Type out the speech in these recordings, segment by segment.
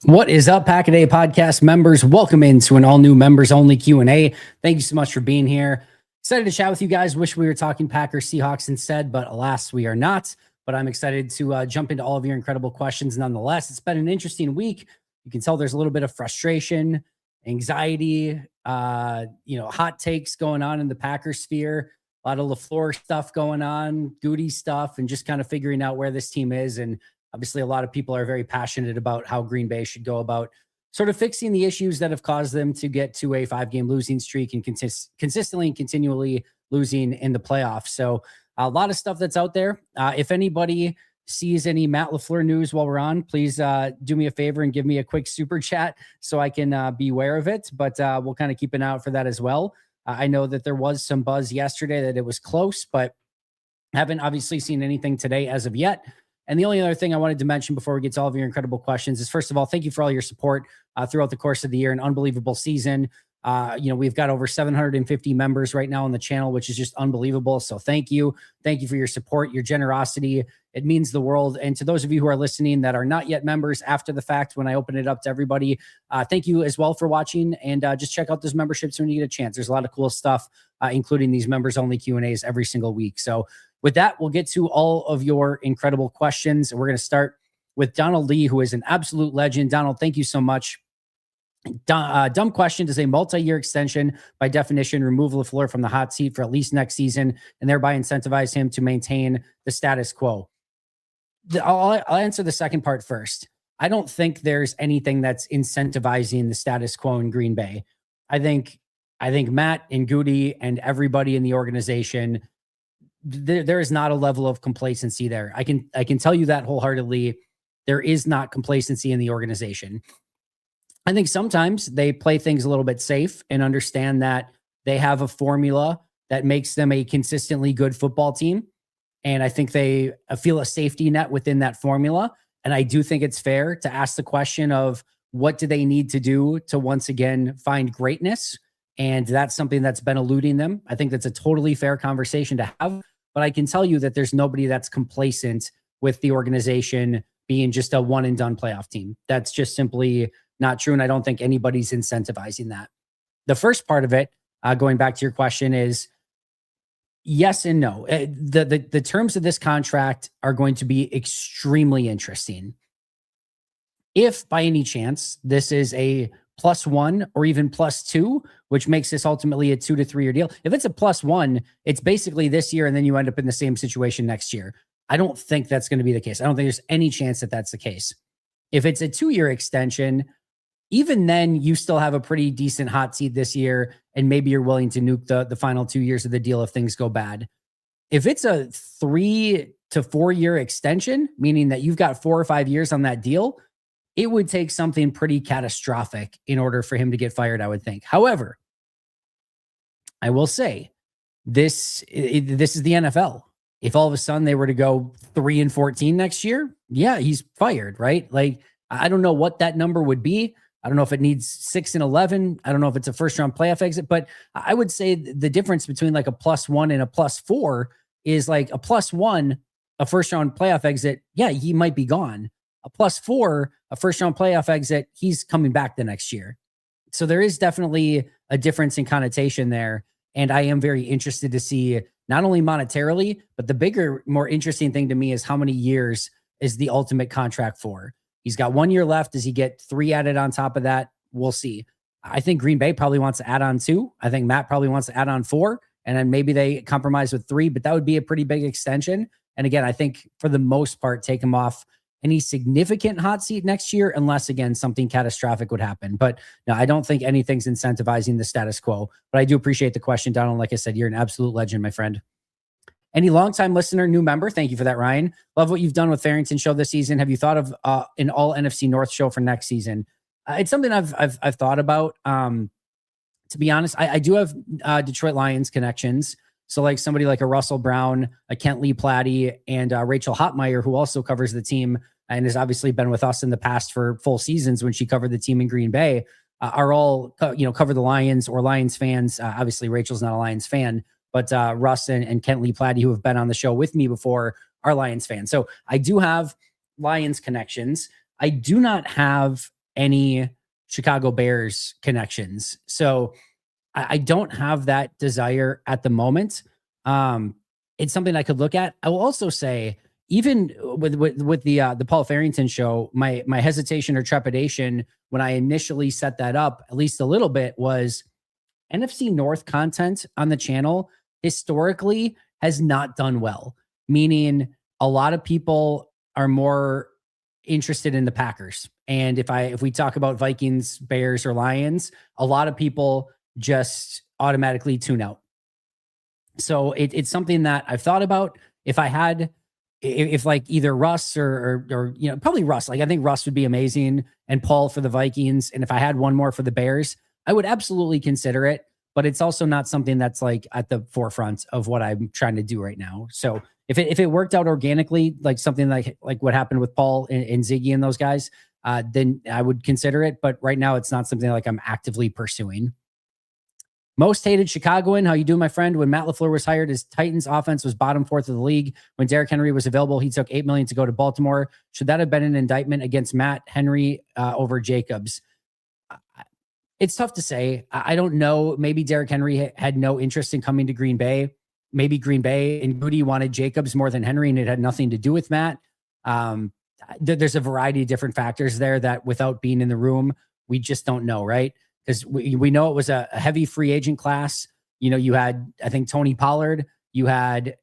What is up, Pack a Day podcast members? Welcome into an all-new members-only Q&A. Thank you so much for being here. Excited to chat with you guys. Wish we were talking Packers Seahawks instead, but alas, we are not. But I'm excited to jump into all of your incredible questions nonetheless. It's been an interesting week. You can tell there's a little bit of frustration, anxiety, hot takes going on in the Packers sphere. A lot of LaFleur stuff going on, Goody stuff, and just kind of figuring out where this team is. And obviously, a lot of people are very passionate about how Green Bay should go about sort of fixing the issues that have caused them to get to a 5-game losing streak and consistently and continually losing in the playoffs. So a lot of stuff that's out there. If anybody sees any Matt LaFleur news while we're on, please do me a favor and give me a quick super chat so I can be aware of it. But we'll kind of keep an eye out for that as well. I know that there was some buzz yesterday that it was close, but haven't obviously seen anything today as of yet. And the only other thing I wanted to mention before we get to all of your incredible questions is, first of all, thank you for all your support throughout the course of the year. An unbelievable season. We've got over 750 members right now on the channel, which is just unbelievable. So thank you. Thank you for your support, your generosity. It means the world. And to those of you who are listening that are not yet members after the fact, when I open it up to everybody, thank you as well for watching. And just check out those memberships when you get a chance. There's a lot of cool stuff, including these members-only Q&As every single week. So with that, we'll get to all of your incredible questions. We're going to start with Donald Lee, who is an absolute legend. Donald, thank you so much. Dumb question. Does a multi-year extension, by definition, remove LaFleur from the hot seat for at least next season and thereby incentivize him to maintain the status quo? I'll answer the second part first. I don't think there's anything that's incentivizing the status quo in Green Bay. I think Matt and Goody and everybody in the organization, there is not a level of complacency there. I can tell you that wholeheartedly. There is not complacency in the organization. I think sometimes they play things a little bit safe and understand that they have a formula that makes them a consistently good football team. And I think they feel a safety net within that formula. And I do think it's fair to ask the question of, what do they need to do to once again find greatness? And that's something that's been eluding them. I think that's a totally fair conversation to have. But I can tell you that there's nobody that's complacent with the organization being just a one and done playoff team. That's just simply not true. And I don't think anybody's incentivizing that. The first part of it, going back to your question, is yes and no. The terms of this contract are going to be extremely interesting. If by any chance this is a +1 or even +2, which makes this ultimately a 2 to 3 year deal. If it's a +1, it's basically this year and then you end up in the same situation next year. I don't think that's going to be the case. I don't think there's any chance that that's the case. If it's a 2-year extension, even then you still have a pretty decent hot seat this year, and maybe you're willing to nuke the final 2 years of the deal if things go bad. If it's a 3 to 4 year extension, meaning that you've got 4 or 5 years on that deal, it would take something pretty catastrophic in order for him to get fired, I would think. However, I will say this is the NFL. If all of a sudden they were to go 3-14 next year, yeah, he's fired, right? Like, I don't know what that number would be. I don't know if it needs 6-11. I don't know if it's a first round playoff exit, but I would say the difference between like a +1 and a +4 is like a +1, a first round playoff exit. Yeah, he might be gone. A +4, a first round playoff exit, he's coming back the next year. So there is definitely a difference in connotation there. And I am very interested to see, not only monetarily, but the bigger, more interesting thing to me is how many years is the ultimate contract for. He's got 1 year left. Does he get 3 added on top of that? We'll see. I think Green Bay probably wants to add on 2. I think Matt probably wants to add on 4. And then maybe they compromise with 3, but that would be a pretty big extension. And again, I think for the most part, take him off any significant hot seat next year, unless, again, something catastrophic would happen. But no, I don't think anything's incentivizing the status quo. But I do appreciate the question, Donald. Like I said, you're an absolute legend, my friend. Any longtime listener, new member, thank you for that, Ryan. Love what you've done with Farrington Show this season. Have you thought of an all NFC North show for next season? It's something I've thought about. To be honest, I do have Detroit Lions connections. So like somebody like a Russell Brown, a Kent Lee Platty, and Rachel Hotmeyer, who also covers the team and has obviously been with us in the past for full seasons when she covered the team in Green Bay, are all, cover the Lions or Lions fans. Obviously, Rachel's not a Lions fan, but Russ and Kent Lee Platty, who have been on the show with me before, are Lions fans. So I do have Lions connections. I do not have any Chicago Bears connections. So I don't have that desire at the moment. It's something I could look at. I will also say, even with the Paul Farrington show, my hesitation or trepidation when I initially set that up, at least a little bit, was NFC North content on the channel historically has not done well. Meaning, a lot of people are more interested in the Packers. And if we talk about Vikings, Bears, or Lions, a lot of people just automatically tune out. So it's something that I've thought about. If like either Russ or probably Russ, like I think Russ would be amazing, and Paul for the Vikings. And if I had one more for the Bears, I would absolutely consider it. But it's also not something that's like at the forefront of what I'm trying to do right now. So if it worked out organically, like something like what happened with Paul and Ziggy and those guys, then I would consider it. But right now, it's not something like I'm actively pursuing. Most hated Chicagoan, how you doing, my friend? When Matt LaFleur was hired, his Titans offense was bottom fourth of the league. When Derrick Henry was available, he took $8 million to go to Baltimore. Should that have been an indictment against Matt Henry over Jacobs? It's tough to say. I don't know. Maybe Derrick Henry had no interest in coming to Green Bay. Maybe Green Bay and Goody wanted Jacobs more than Henry, and it had nothing to do with Matt. There's a variety of different factors there that, without being in the room, we just don't know, right? Because we know it was a heavy free agent class. You had, I think, Tony Pollard, you had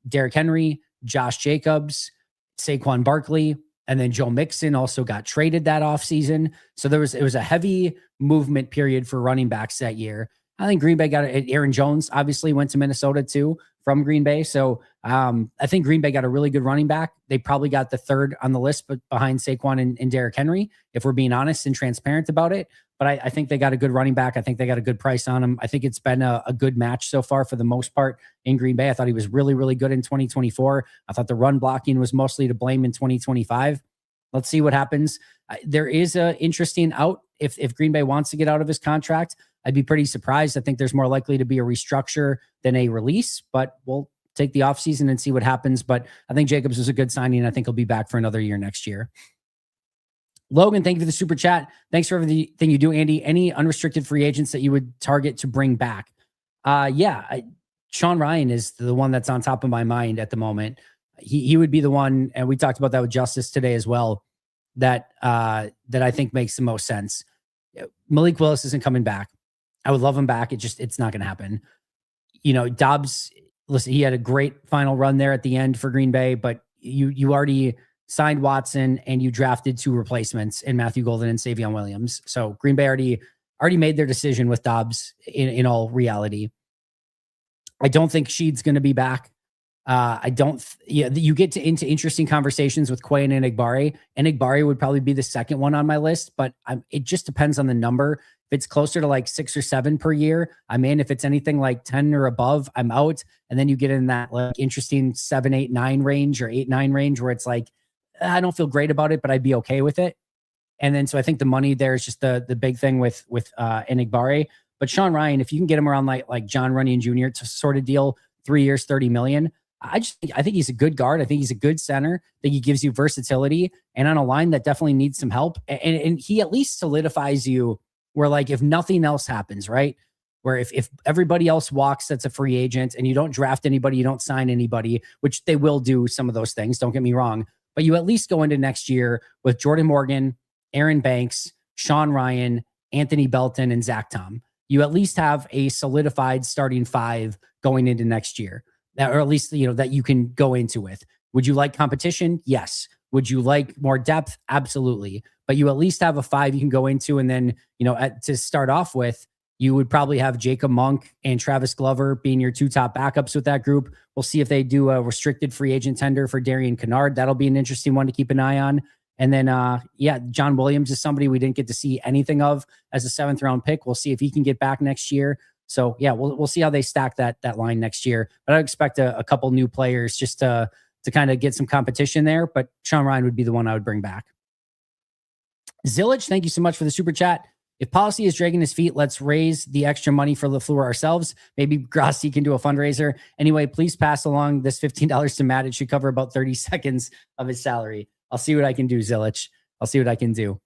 Derrick Henry, Josh Jacobs, Saquon Barkley, and then Joe Mixon also got traded that offseason. So it was a heavy movement period for running backs that year. I think Green Bay got it. Aaron Jones obviously went to Minnesota too from Green Bay. So I think Green Bay got a really good running back. They probably got the third on the list, but behind Saquon and Derrick Henry, if we're being honest and transparent about it. But I think they got a good running back. I think they got a good price on him. I think it's been a good match so far for the most part in Green Bay. I thought he was really, really good in 2024. I thought the run blocking was mostly to blame in 2025. Let's see what happens. There is a interesting out. If Green Bay wants to get out of his contract, I'd be pretty surprised. I think there's more likely to be a restructure than a release, but we'll take the offseason and see what happens. But I think Jacobs was a good signing. I think he'll be back for another year next year. Logan, thank you for the super chat. Thanks for everything you do, Andy. Any unrestricted free agents that you would target to bring back? Sean Ryan is the one that's on top of my mind at the moment. He would be the one, and we talked about that with Justice today as well, that I think makes the most sense. Malik Willis isn't coming back. I would love him back. It's not going to happen. Dobbs, listen, he had a great final run there at the end for Green Bay, but you already signed Watson and you drafted 2 replacements in Matthew Golden and Savion Williams. So Green Bay already made their decision with Dobbs in all reality. I don't think Sheed's going to be back. You get into interesting conversations with Quay and Enigbari. Enigbari would probably be the second one on my list, but it just depends on the number. If it's closer to like 6 or 7 per year, I'm in. If it's anything like 10 or above, I'm out. And then you get in that like interesting 7, 8, 9 range or 8, 9 range where it's like, I don't feel great about it, but I'd be okay with it. And then, so I think the money there is just the big thing with Enigbari. But Sean Ryan, if you can get him around like John Runyon Jr. to sort of deal 3 years, $30 million, I think he's a good guard. I think he's a good center. I think he gives you versatility, and on a line that definitely needs some help. And he at least solidifies you where, like, if nothing else happens, right? Where if everybody else walks, that's a free agent, and you don't draft anybody, you don't sign anybody, which they will do some of those things. Don't get me wrong. But you at least go into next year with Jordan Morgan, Aaron Banks, Sean Ryan, Anthony Belton, and Zach Tom. You at least have a solidified starting 5 going into next year. Or at least, that you can go into with. Would you like competition? Yes. Would you like more depth? Absolutely. But you at least have a 5 you can go into. And then, to start off with, you would probably have Jacob Monk and Travis Glover being your 2 top backups with that group. We'll see if they do a restricted free agent tender for Darian Kennard. That'll be an interesting one to keep an eye on. And then, John Williams is somebody we didn't get to see anything of as a 7th round pick. We'll see if he can get back next year. So we'll see how they stack that line next year. But I expect a couple new players just to kind of get some competition there. But Sean Ryan would be the one I would bring back. Zillich, thank you so much for the super chat. If policy is dragging his feet, let's raise the extra money for LaFleur ourselves. Maybe Grassi can do a fundraiser. Anyway, please pass along this $15 to Matt. It should cover about 30 seconds of his salary. I'll see what I can do, Zillich. I'll see what I can do.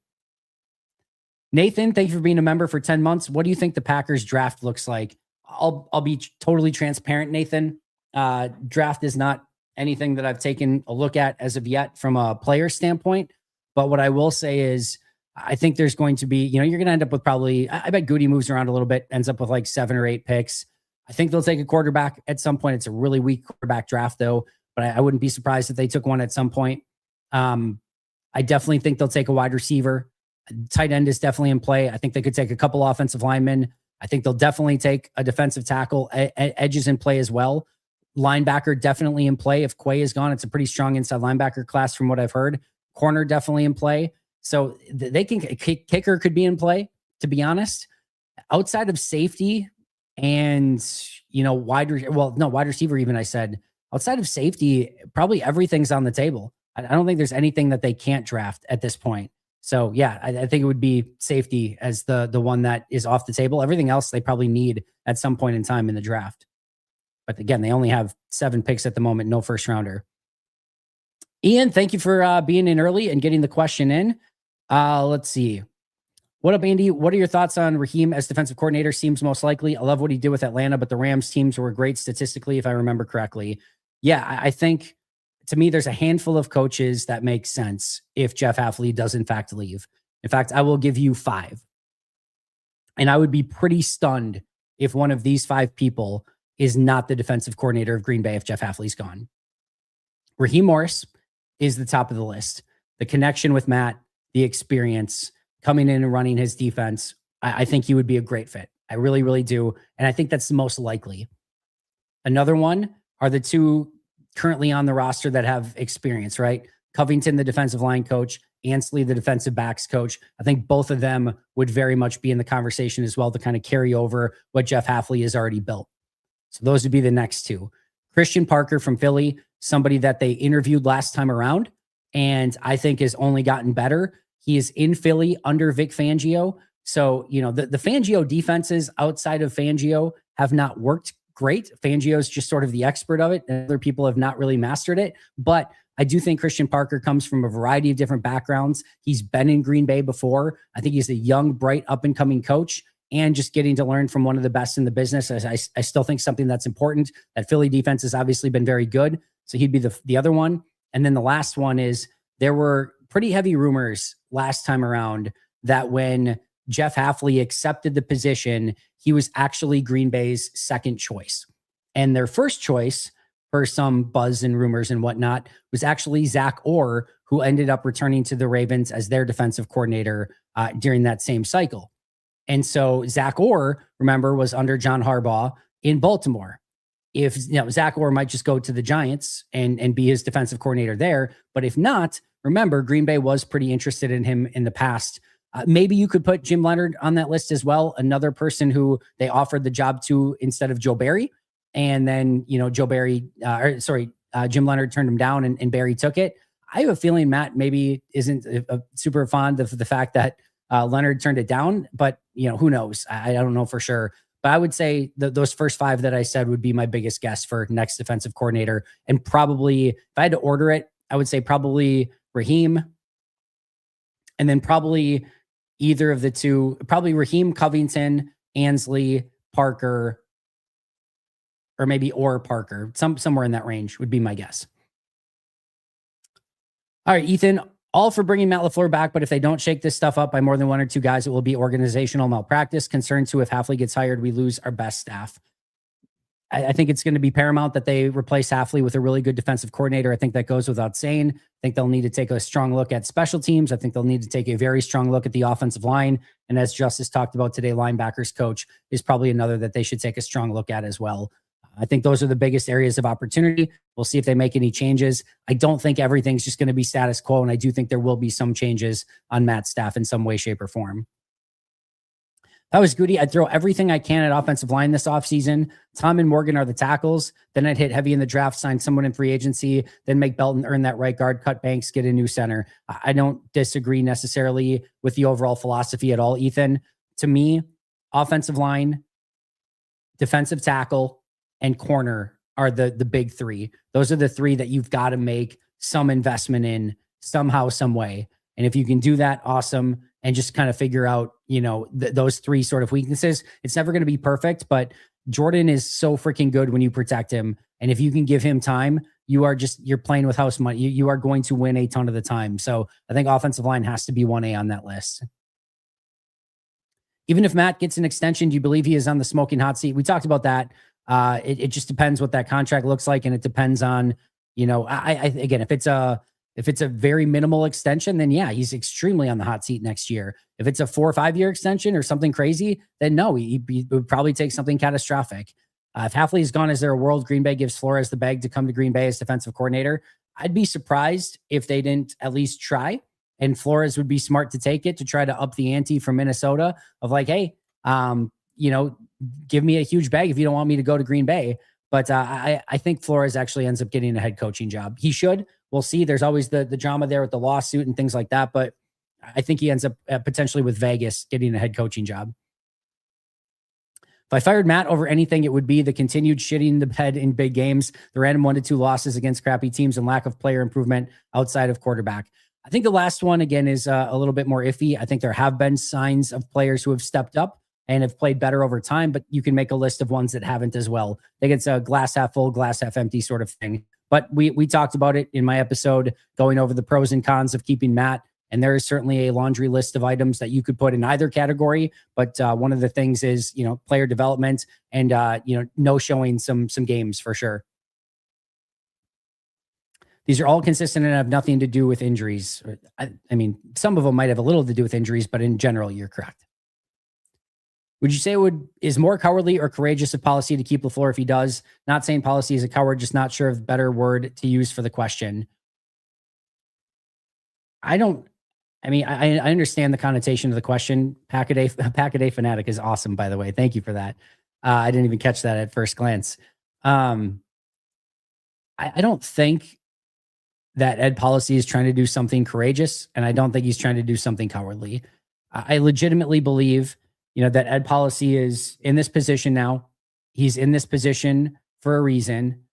Nathan, thank you for being a member for 10 months. What do you think the Packers draft looks like? I'll be totally transparent, Nathan. Draft is not anything that I've taken a look at as of yet from a player standpoint. But what I will say is I think there's going to be, you're going to end up with probably, I bet Goody moves around a little bit, ends up with like 7 or 8 picks. I think they'll take a quarterback at some point. It's a really weak quarterback draft though, but I wouldn't be surprised if they took one at some point. I definitely think they'll take a wide receiver. Tight end is definitely in play. I think they could take a couple offensive linemen. I think they'll definitely take a defensive tackle. Edges in play as well. Linebacker definitely in play. If Quay is gone, it's a pretty strong inside linebacker class from what I've heard. Corner definitely in play. So they can, kicker could be in play, to be honest. Outside of safety and, wide receiver even, I said, outside of safety, probably everything's on the table. I don't think there's anything that they can't draft at this point. So yeah, I think it would be safety as the one that is off the table. Everything else they probably need at some point in time in the draft. But again, they only have 7 picks at the moment, no first rounder. Ian, thank you for being in early and getting the question in. Let's see. What up, Andy? What are your thoughts on Raheem as defensive coordinator? Seems most likely. I love what he did with Atlanta, but the Rams teams were great statistically, if I remember correctly. Yeah, I think to me, there's a handful of coaches that make sense if Jeff Hafley does in fact leave. In fact, I will give you 5. And I would be pretty stunned if one of these 5 people is not the defensive coordinator of Green Bay if Jeff Hafley's gone. Raheem Morris is the top of the list. The connection with Matt, the experience, coming in and running his defense. I think he would be a great fit. I really, really do. And I think that's the most likely. Another one are the 2 currently on the roster that have experience, right? Covington, the defensive line coach, Ansley, the defensive backs coach. I think both of them would very much be in the conversation as well to kind of carry over what Jeff Hafley has already built. So those would be the next 2. Christian Parker from Philly, somebody that they interviewed last time around, and I think has only gotten better. He is in Philly under Vic Fangio. So, the Fangio defenses outside of Fangio have not worked great. Fangio is just sort of the expert of it, and other people have not really mastered it. But I do think Christian Parker comes from a variety of different backgrounds. He's been in Green Bay before. I think he's a young, bright, up-and-coming coach, and just getting to learn from one of the best in the business. I still think something that's important. That Philly defense has obviously been very good. So he'd be the other one. And then the last one is there were pretty heavy rumors last time around that when Jeff Hafley accepted the position, he was actually Green Bay's second choice. And their first choice, for some buzz and rumors and whatnot, was actually Zach Orr, who ended up returning to the Ravens as their defensive coordinator during that same cycle. And so Zach Orr, remember, was under John Harbaugh in Baltimore. If Zach Orr might just go to the Giants and be his defensive coordinator there. But if not, remember, Green Bay was pretty interested in him in the past. Maybe you could put Jim Leonard on that list as well. Another person who they offered the job to instead of Joe Barry. And then, Jim Leonard turned him down and Barry took it. I have a feeling Matt maybe isn't super fond of the fact that Leonard turned it down, but who knows? I don't know for sure. But I would say those first 5 that I said would be my biggest guess for next defensive coordinator. And probably, if I had to order it, I would say probably Raheem. And then probably either of the 2, probably Raheem, Covington, Ansley, Parker, or maybe Parker. Somewhere in that range would be my guess. All right, Ethan, all for bringing Matt LaFleur back, but if they don't shake this stuff up by more than 1 or 2 guys, it will be organizational malpractice. Concerned too, if Hafley gets hired, we lose our best staff. I think it's going to be paramount that they replace Hafley with a really good defensive coordinator. I think that goes without saying. I think they'll need to take a strong look at special teams. I think they'll need to take a very strong look at the offensive line. And as Justice talked about today, linebackers coach is probably another that they should take a strong look at as well. I think those are the biggest areas of opportunity. We'll see if they make any changes. I don't think everything's just going to be status quo, and I do think there will be some changes on Matt's staff in some way, shape, or form. That was Goody. I'd throw everything I can at offensive line this offseason. Tom and Morgan are the tackles. Then I'd hit heavy in the draft, sign someone in free agency, then make Belton earn that right guard, cut Banks, get a new center. I don't disagree necessarily with the overall philosophy at all, Ethan. To me, offensive line, defensive tackle, and corner are the big 3. Those are the 3 that you've got to make some investment in somehow, some way. And if you can do that, awesome. And just kind of figure out, those three sort of weaknesses. It's never going to be perfect, but Jordan is so freaking good when you protect him. And if you can give him time, you're playing with house money. You are going to win a ton of the time. So I think offensive line has to be 1A on that list. Even if Matt gets an extension, do you believe he is on the smoking hot seat? We talked about that. It just depends what that contract looks like. And it depends on, again, if it's a very minimal extension, then yeah, he's extremely on the hot seat next year. If it's a 4 or 5 year extension or something crazy, then no, he would probably take something catastrophic. If Hafley is gone, is there a world Green Bay gives Flores the bag to come to Green Bay as defensive coordinator? I'd be surprised if they didn't at least try. And Flores would be smart to take it to try to up the ante from Minnesota of like, hey, give me a huge bag if you don't want me to go to Green Bay. But I think Flores actually ends up getting a head coaching job. He should. We'll see. There's always the drama there with the lawsuit and things like that. But I think he ends up potentially with Vegas getting a head coaching job. If I fired Matt over anything, it would be the continued shitting the bed in big games, the random 1-2 losses against crappy teams, and lack of player improvement outside of quarterback. I think the last one, again, is a little bit more iffy. I think there have been signs of players who have stepped up and have played better over time, but you can make a list of ones that haven't as well. I think it's a glass half full, glass half empty sort of thing. But we talked about it in my episode, going over the pros and cons of keeping Matt. And there is certainly a laundry list of items that you could put in either category. But one of the things is, player development and, no showing some games for sure. These are all consistent and have nothing to do with injuries. I mean, some of them might have a little to do with injuries, but in general, you're correct. Would you say is more cowardly or courageous of policy to keep LaFleur if he does? Not saying policy is a coward, just not sure of the better word to use for the question. I understand the connotation of the question. Pack-a-day fanatic is awesome, by the way. Thank you for that. I didn't even catch that at first glance. I don't think that Ed Policy is trying to do something courageous, and I don't think he's trying to do something cowardly. I legitimately believe, that Ed Policy is in this position now. He's in this position for a reason.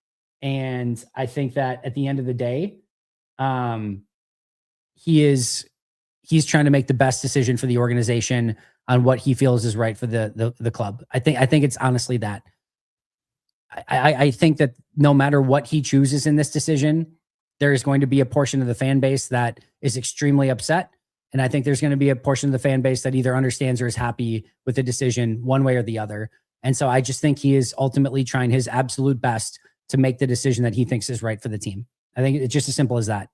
And I think that at the end of the day, he's trying to make the best decision for the organization on what he feels is right for the club. I think it's honestly that. I think that no matter what he chooses in this decision, there is going to be a portion of the fan base that is extremely upset. And I think there's going to be a portion of the fan base that either understands or is happy with the decision one way or the other. And so I just think he is ultimately trying his absolute best to make the decision that he thinks is right for the team. I think it's just as simple as that.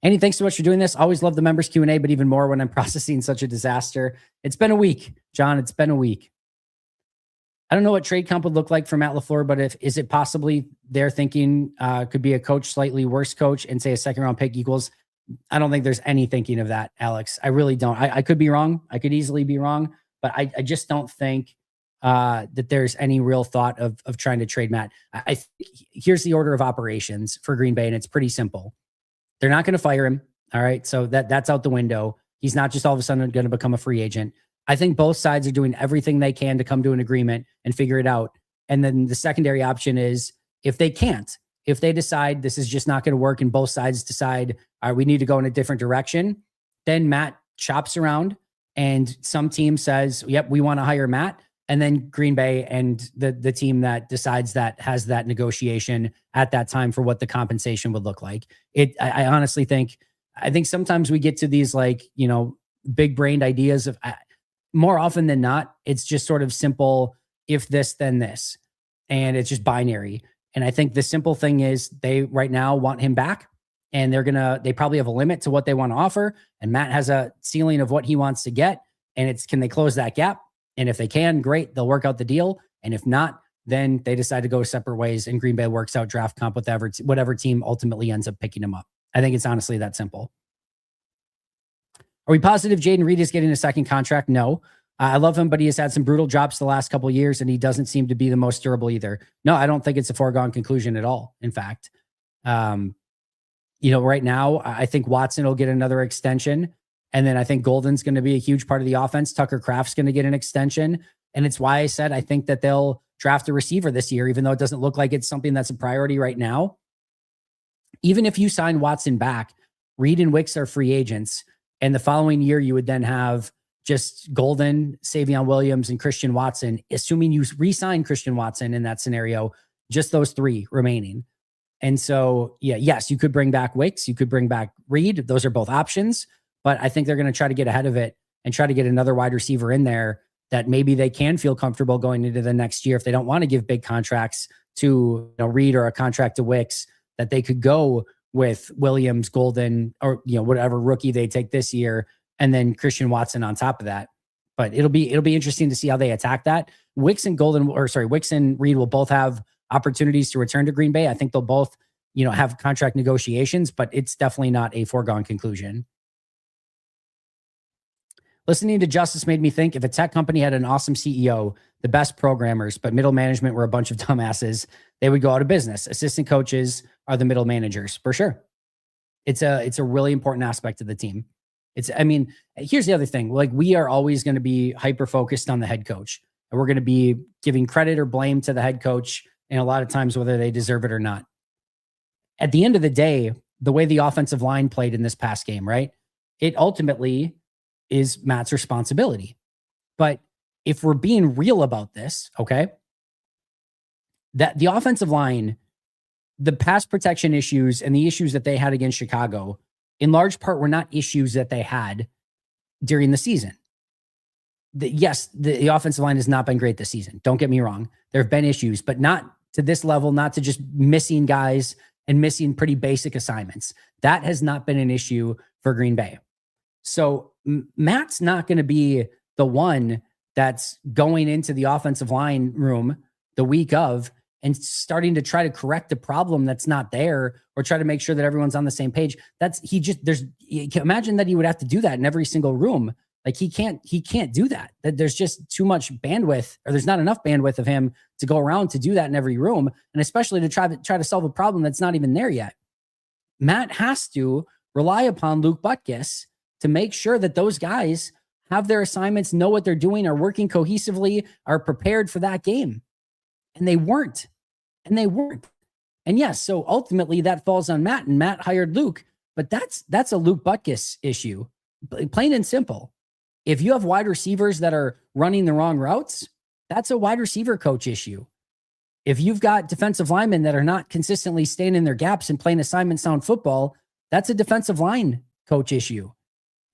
Andy, thanks so much for doing this. Always love the members Q&A, but even more when I'm processing such a disaster. It's been a week, John. It's been a week. I don't know what trade comp would look like for Matt LaFleur, but is it possibly they're thinking could be a coach, slightly worse coach, and say a second round pick equals? I don't think there's any thinking of that, Alex. I really don't. I could be wrong. I could easily be wrong, but I just don't think that there's any real thought of trying to trade Matt. Here's the order of operations for Green Bay, and it's pretty simple. They're not going to fire him. All right. So that's out the window. He's not just all of a sudden going to become a free agent. I think both sides are doing everything they can to come to an agreement and figure it out. And then the secondary option is if they can't, if they decide this is just not going to work and both sides decide, all right, we need to go in a different direction, then Matt chops around and some team says, yep, we want to hire Matt. And then Green Bay and the team that decides that has that negotiation at that time for what the compensation would look like. I honestly think, sometimes we get to these big brained ideas of more often than not, it's just sort of simple, if this, then this. And it's just binary. And I think the simple thing is they right now want him back and they probably have a limit to what they want to offer. And Matt has a ceiling of what he wants to get. And can they close that gap? And if they can, great, they'll work out the deal. And if not, then they decide to go separate ways and Green Bay works out draft comp with whatever team ultimately ends up picking him up. I think it's honestly that simple. Are we positive Jaden Reed is getting a second contract? No. I love him, but he has had some brutal drops the last couple of years, and he doesn't seem to be the most durable either. No, I don't think it's a foregone conclusion at all. In fact, right now, I think Watson will get another extension. And then I think Golden's going to be a huge part of the offense. Tucker Kraft's going to get an extension. And it's why I said I think that they'll draft a receiver this year, even though it doesn't look like it's something that's a priority right now. Even if you sign Watson back, Reed and Wicks are free agents. And the following year, you would then have just Golden, Savion Williams, and Christian Watson, assuming you re-sign Christian Watson in that scenario, just those three remaining. And so, yeah, yes, you could bring back Wicks, you could bring back Reed. Those are both options, but I think they're going to try to get ahead of it and try to get another wide receiver in there that maybe they can feel comfortable going into the next year if they don't want to give big contracts to Reed or a contract to Wicks, that they could go with Williams, Golden, or whatever rookie they take this year, and then Christian Watson on top of that. But it'll be interesting to see how they attack that. Wicks and Reed will both have opportunities to return to Green Bay. I think they'll both, have contract negotiations, but it's definitely not a foregone conclusion. Listening to Justice made me think, if a tech company had an awesome CEO, the best programmers, but middle management were a bunch of dumbasses, they would go out of business. Assistant coaches are the middle managers for sure. It's a really important aspect of the team. Here's the other thing. Like, we are always going to be hyper-focused on the head coach, and we're going to be giving credit or blame to the head coach, and a lot of times whether they deserve it or not. At the end of the day, the way the offensive line played in this past game, right? It ultimately is Matt's responsibility. But if we're being real about this, okay, that the offensive line, the pass protection issues and the issues that they had against Chicago, in large part, were not issues that they had during the season. The offensive line has not been great this season. Don't get me wrong. There have been issues, but not to this level, not to just missing guys and missing pretty basic assignments. That has not been an issue for Green Bay. So Matt's not going to be the one that's going into the offensive line room the week of and starting to try to correct the problem that's not there, or try to make sure that everyone's on the same page. You can imagine that he would have to do that in every single room. Like, he can't do that. That there's just too much bandwidth, or there's not enough bandwidth of him to go around to do that in every room. And especially to try to solve a problem that's not even there yet. Matt has to rely upon Luke Butkus to make sure that those guys have their assignments, know what they're doing, are working cohesively, are prepared for that game. And they weren't. And yes, so ultimately that falls on Matt, and Matt hired Luke, but that's a Luke Butkus issue, plain and simple. If you have wide receivers that are running the wrong routes, that's a wide receiver coach issue. If you've got defensive linemen that are not consistently staying in their gaps and playing assignment sound football, that's a defensive line coach issue,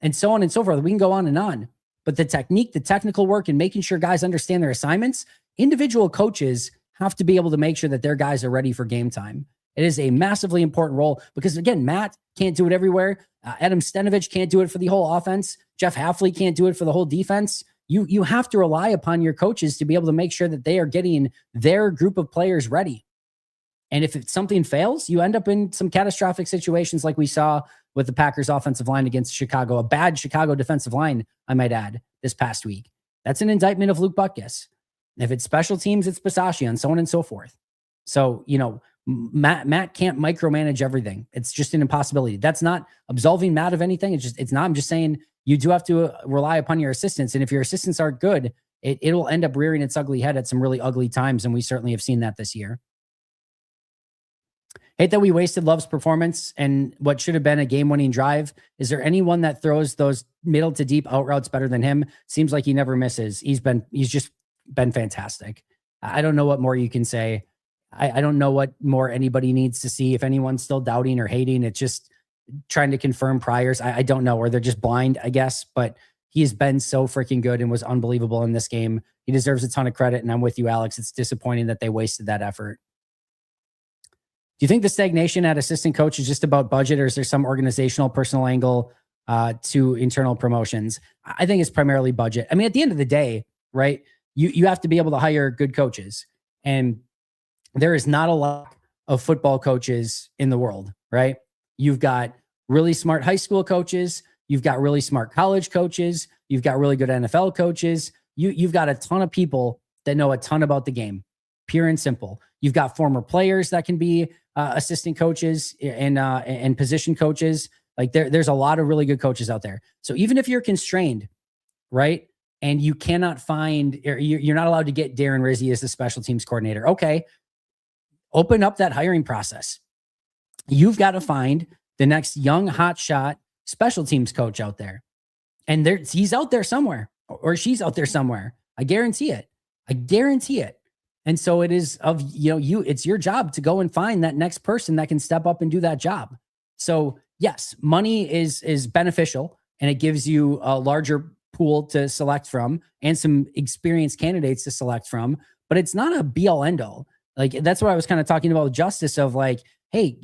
and so on and so forth. We can go on and on. But the technique, the technical work, and making sure guys understand their assignments, individual coaches have to be able to make sure that their guys are ready for game time. It is a massively important role because, again, Matt can't do it everywhere. Adam Stenovich can't do it for the whole offense. Jeff Hafley can't do it for the whole defense. You have to rely upon your coaches to be able to make sure that they are getting their group of players ready. And if something fails, you end up in some catastrophic situations like we saw with the Packers offensive line against Chicago, a bad Chicago defensive line, I might add, this past week. That's an indictment of Luke Butkus. If it's special teams, it's Bisaccia, and so on and so forth. So, Matt can't micromanage everything. It's just an impossibility. That's not absolving Matt of anything. It's not. I'm just saying you do have to rely upon your assistants. And if your assistants aren't good, it will end up rearing its ugly head at some really ugly times. And we certainly have seen that this year. Hate that we wasted Love's performance and what should have been a game-winning drive. Is there anyone that throws those middle to deep out routes better than him? Seems like he never misses. He's just been fantastic. I don't know what more you can say. I don't know what more anybody needs to see. If anyone's still doubting or hating, it's just trying to confirm priors. I don't know, or they're just blind, I guess. But he has been so freaking good and was unbelievable in this game. He deserves a ton of credit, and I'm with you, Alex. It's disappointing that they wasted that effort. Do you think the stagnation at assistant coach is just about budget, or is there some organizational personal angle to internal promotions? I think it's primarily budget. I mean, at the end of the day, right, you have to be able to hire good coaches. And there is not a lot of football coaches in the world, right? You've got really smart high school coaches. You've got really smart college coaches. You've got really good NFL coaches. You've got a ton of people that know a ton about the game, pure and simple. You've got former players that can be assistant coaches and position coaches. Like there's a lot of really good coaches out there. So even if you're constrained, right, and you cannot find, or you're not allowed to get Darren Rizzi as the special teams coordinator, okay, open up that hiring process. You've got to find the next young hotshot special teams coach out there. And he's out there somewhere, or she's out there somewhere. I guarantee it. I guarantee it. And so it is it's your job to go and find that next person that can step up and do that job. So yes, money is beneficial, and it gives you a larger pool to select from and some experienced candidates to select from, but it's not a be all end all. Like, that's what I was kind of talking about with Justice of like, hey,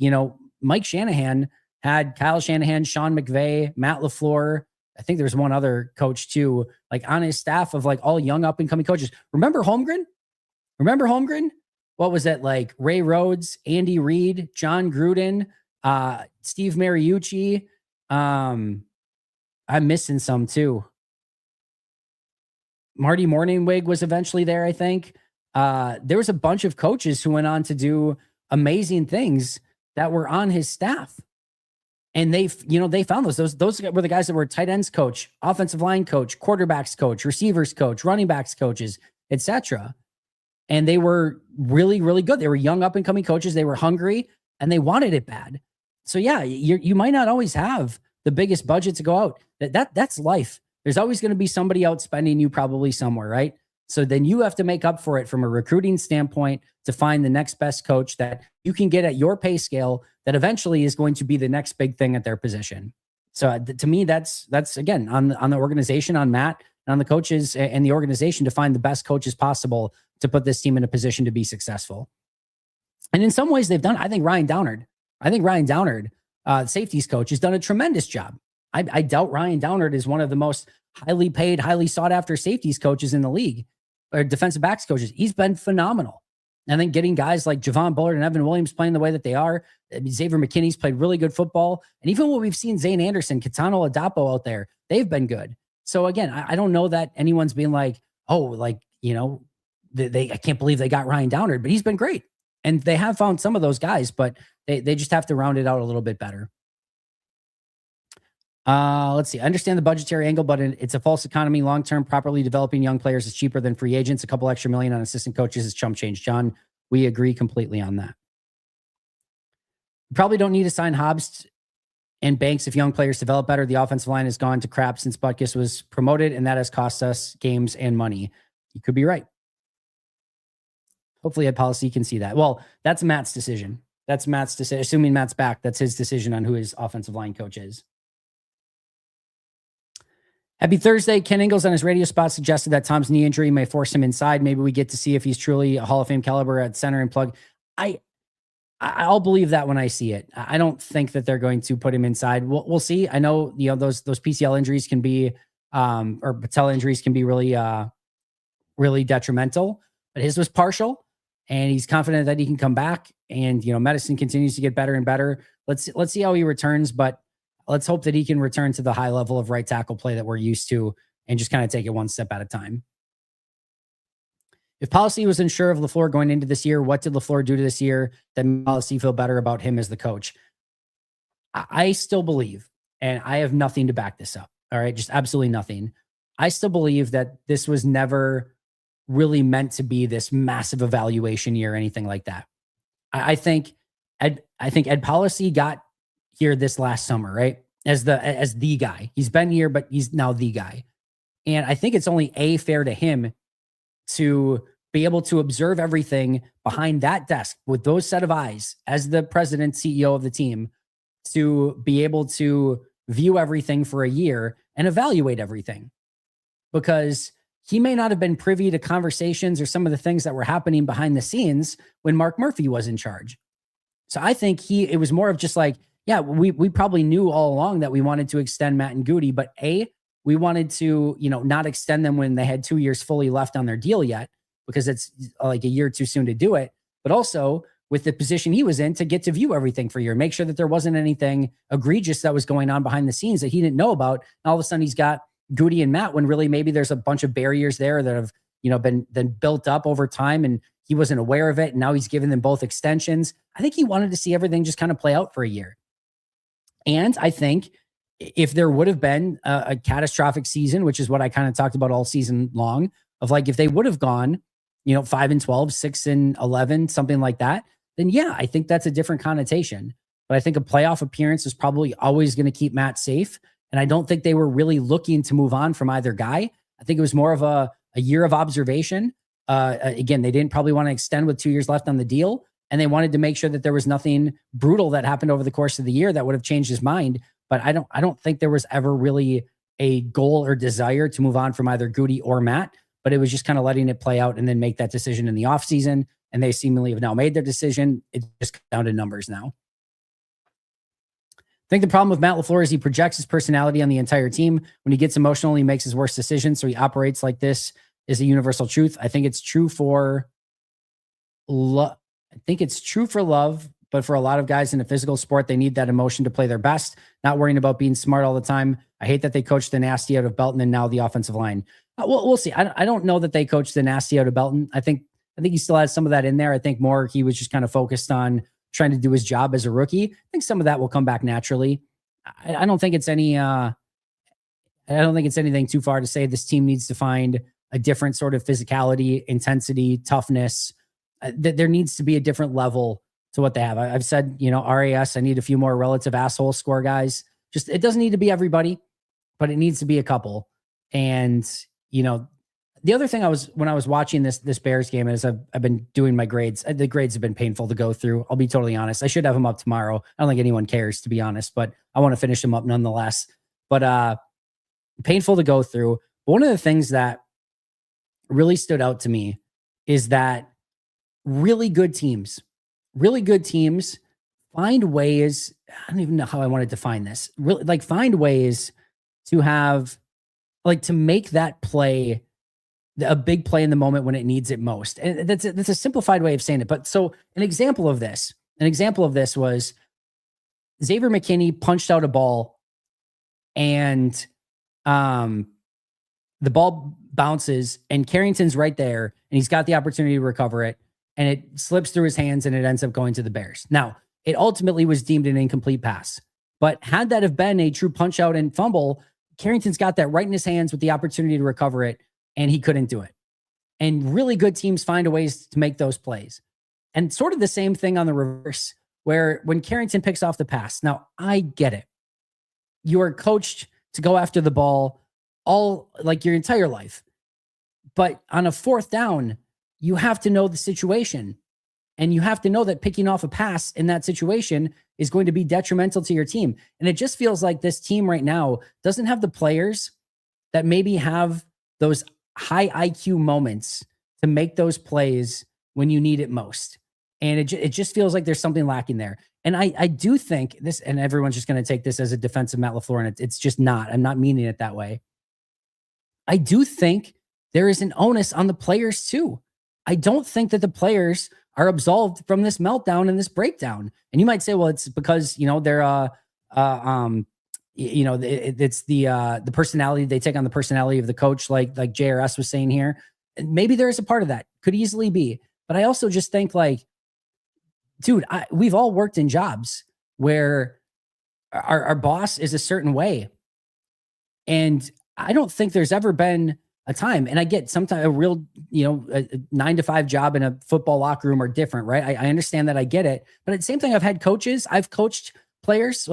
Mike Shanahan had Kyle Shanahan, Sean McVay, Matt LaFleur. I think there's one other coach too, like on his staff of like all young up and coming coaches. Remember Holmgren? What was it like? Ray Rhodes, Andy Reid, John Gruden, Steve Mariucci. I'm missing some too. Marty Morningwig was eventually there, I think. There was a bunch of coaches who went on to do amazing things that were on his staff. And they found those were the guys that were tight ends coach, offensive line coach, quarterbacks coach, receivers coach, running backs coaches, etc. And they were really, really good. They were young up and coming coaches. They were hungry and they wanted it bad. So yeah, you might not always have the biggest budget to go out. That's life. There's always going to be somebody outspending you probably somewhere, right? So then you have to make up for it from a recruiting standpoint to find the next best coach that you can get at your pay scale that eventually is going to be the next big thing at their position. So to me, that's again, on the organization, on Matt, and on the coaches and the organization to find the best coaches possible to put this team in a position to be successful. And in some ways they've done, I think Ryan Downard, safeties coach, has done a tremendous job. I doubt Ryan Downard is one of the most highly paid, highly sought after safeties coaches in the league, or defensive backs coaches. He's been phenomenal. And then getting guys like Javon Bullard and Evan Williams playing the way that they are. Xavier McKinney's played really good football. And even when we've seen Zane Anderson, Kitano Adapo out there, they've been good. So again, I don't know that anyone's being like, oh, like, I can't believe they got Ryan Downard, but he's been great. And they have found some of those guys, but they just have to round it out a little bit better. Let's see. I understand the budgetary angle, but it's a false economy. Long-term, properly developing young players is cheaper than free agents. A couple extra million on assistant coaches is chump change. John, we agree completely on that. You probably don't need to sign Hobbs and Banks if young players develop better. The offensive line has gone to crap since Butkus was promoted, and that has cost us games and money. You could be right. Hopefully Ed Policy can see that. Well, that's Matt's decision. That's Matt's decision. Assuming Matt's back, that's his decision on who his offensive line coach is. Happy Thursday. Ken Ingalls on his radio spot suggested that Tom's knee injury may force him inside. Maybe we get to see if he's truly a Hall of Fame caliber at center and plug. I'll believe that when I see it. I don't think that they're going to put him inside. We'll see. I know, those PCL injuries can be, or patella injuries can be really, really detrimental, but his was partial, and he's confident that he can come back. And, medicine continues to get better and better. Let's see how he returns, but let's hope that he can return to the high level of right tackle play that we're used to and just kind of take it one step at a time. If Policy was unsure of LaFleur going into this year, what did LaFleur do to this year that made Policy feel better about him as the coach? I still believe, and I have nothing to back this up. All right. Just absolutely nothing. I still believe that this was never really meant to be this massive evaluation year or anything like that. I think Ed Policy got here this last summer, right? As the guy. He's been here, but he's now the guy. And I think it's only fair to him to be able to observe everything behind that desk with those set of eyes as the president, CEO of the team, to be able to view everything for a year and evaluate everything. Because he may not have been privy to conversations or some of the things that were happening behind the scenes when Mark Murphy was in charge. So I think it was more of just like, yeah, we probably knew all along that we wanted to extend Matt and Goody, but we wanted to, not extend them when they had 2 years fully left on their deal yet, because it's like a year too soon to do it. But also with the position he was in, to get to view everything for a year, make sure that there wasn't anything egregious that was going on behind the scenes that he didn't know about. And all of a sudden he's got Goody and Matt when really maybe there's a bunch of barriers there that have, been built up over time, and he wasn't aware of it. And now he's giving them both extensions. I think he wanted to see everything just kind of play out for a year. And I think if there would have been a catastrophic season, which is what I kind of talked about all season long, of like, if they would have gone, 5-12, 6-11, something like that, then yeah, I think that's a different connotation. but I think a playoff appearance is probably always going to keep Matt safe. And I don't think they were really looking to move on from either guy. I think it was more of a year of observation. Again, they didn't probably want to extend with 2 years left on the deal, and they wanted to make sure that there was nothing brutal that happened over the course of the year that would have changed his mind. But I don't think there was ever really a goal or desire to move on from either Goody or Matt, but it was just kind of letting it play out and then make that decision in the offseason. And they seemingly have now made their decision. It just comes down to numbers now. I think the problem with Matt LaFleur is he projects his personality on the entire team. When he gets emotional, he makes his worst decisions. So he operates like this is a universal truth. I think it's true for love. But for a lot of guys in a physical sport, they need that emotion to play their best, not worrying about being smart all the time. I hate that they coached the nasty out of Belton and now the offensive line. We'll see. I don't know that they coached the nasty out of Belton. I think he still has some of that in there. I think more he was just kind of focused on trying to do his job as a rookie. I think some of that will come back naturally. I don't think it's anything too far to say this team needs to find a different sort of physicality, intensity, toughness. There needs to be a different level to what they have. I've said, RAS, I need a few more relative asshole score guys. Just, it doesn't need to be everybody, but it needs to be a couple. And, the other thing when I was watching this Bears game is I've been doing my grades. The grades have been painful to go through. I'll be totally honest. I should have them up tomorrow. I don't think anyone cares, to be honest, but I want to finish them up nonetheless. But painful to go through. But one of the things that really stood out to me is that really good teams find ways. I don't even know how I want to define this. Really, find ways to have, to make that play a big play in the moment when it needs it most. And that's a simplified way of saying it. But so an example of this was Xavier McKinney punched out a ball and the ball bounces and Carrington's right there and he's got the opportunity to recover it and it slips through his hands and it ends up going to the Bears. Now, it ultimately was deemed an incomplete pass, but had that have been a true punch out and fumble, Carrington's got that right in his hands with the opportunity to recover it. And he couldn't do it. And really good teams find a ways to make those plays. And sort of the same thing on the reverse, where when Carrington picks off the pass, now I get it. You are coached to go after the ball all your entire life. But on a fourth down, you have to know the situation. And you have to know that picking off a pass in that situation is going to be detrimental to your team. And it just feels like this team right now doesn't have the players that maybe have those high IQ moments to make those plays when you need it most. And it just feels like there's something lacking there. And I do think this, and everyone's just going to take this as a defense of Matt LaFleur, and it's just not. I'm not meaning it that way. I do think there is an onus on the players too. I don't think that the players are absolved from this meltdown and this breakdown. And you might say, well, it's because, they're it's the personality they take on the personality of the coach, like JRS was saying here. And maybe there is a part of that, could easily be. But I also just think dude, we've all worked in jobs where our boss is a certain way. And I don't think there's ever been a time, and I get sometimes a real, a 9 to 5 job in a football locker room are different, right? I understand that, I get it. But at the same time, I've coached players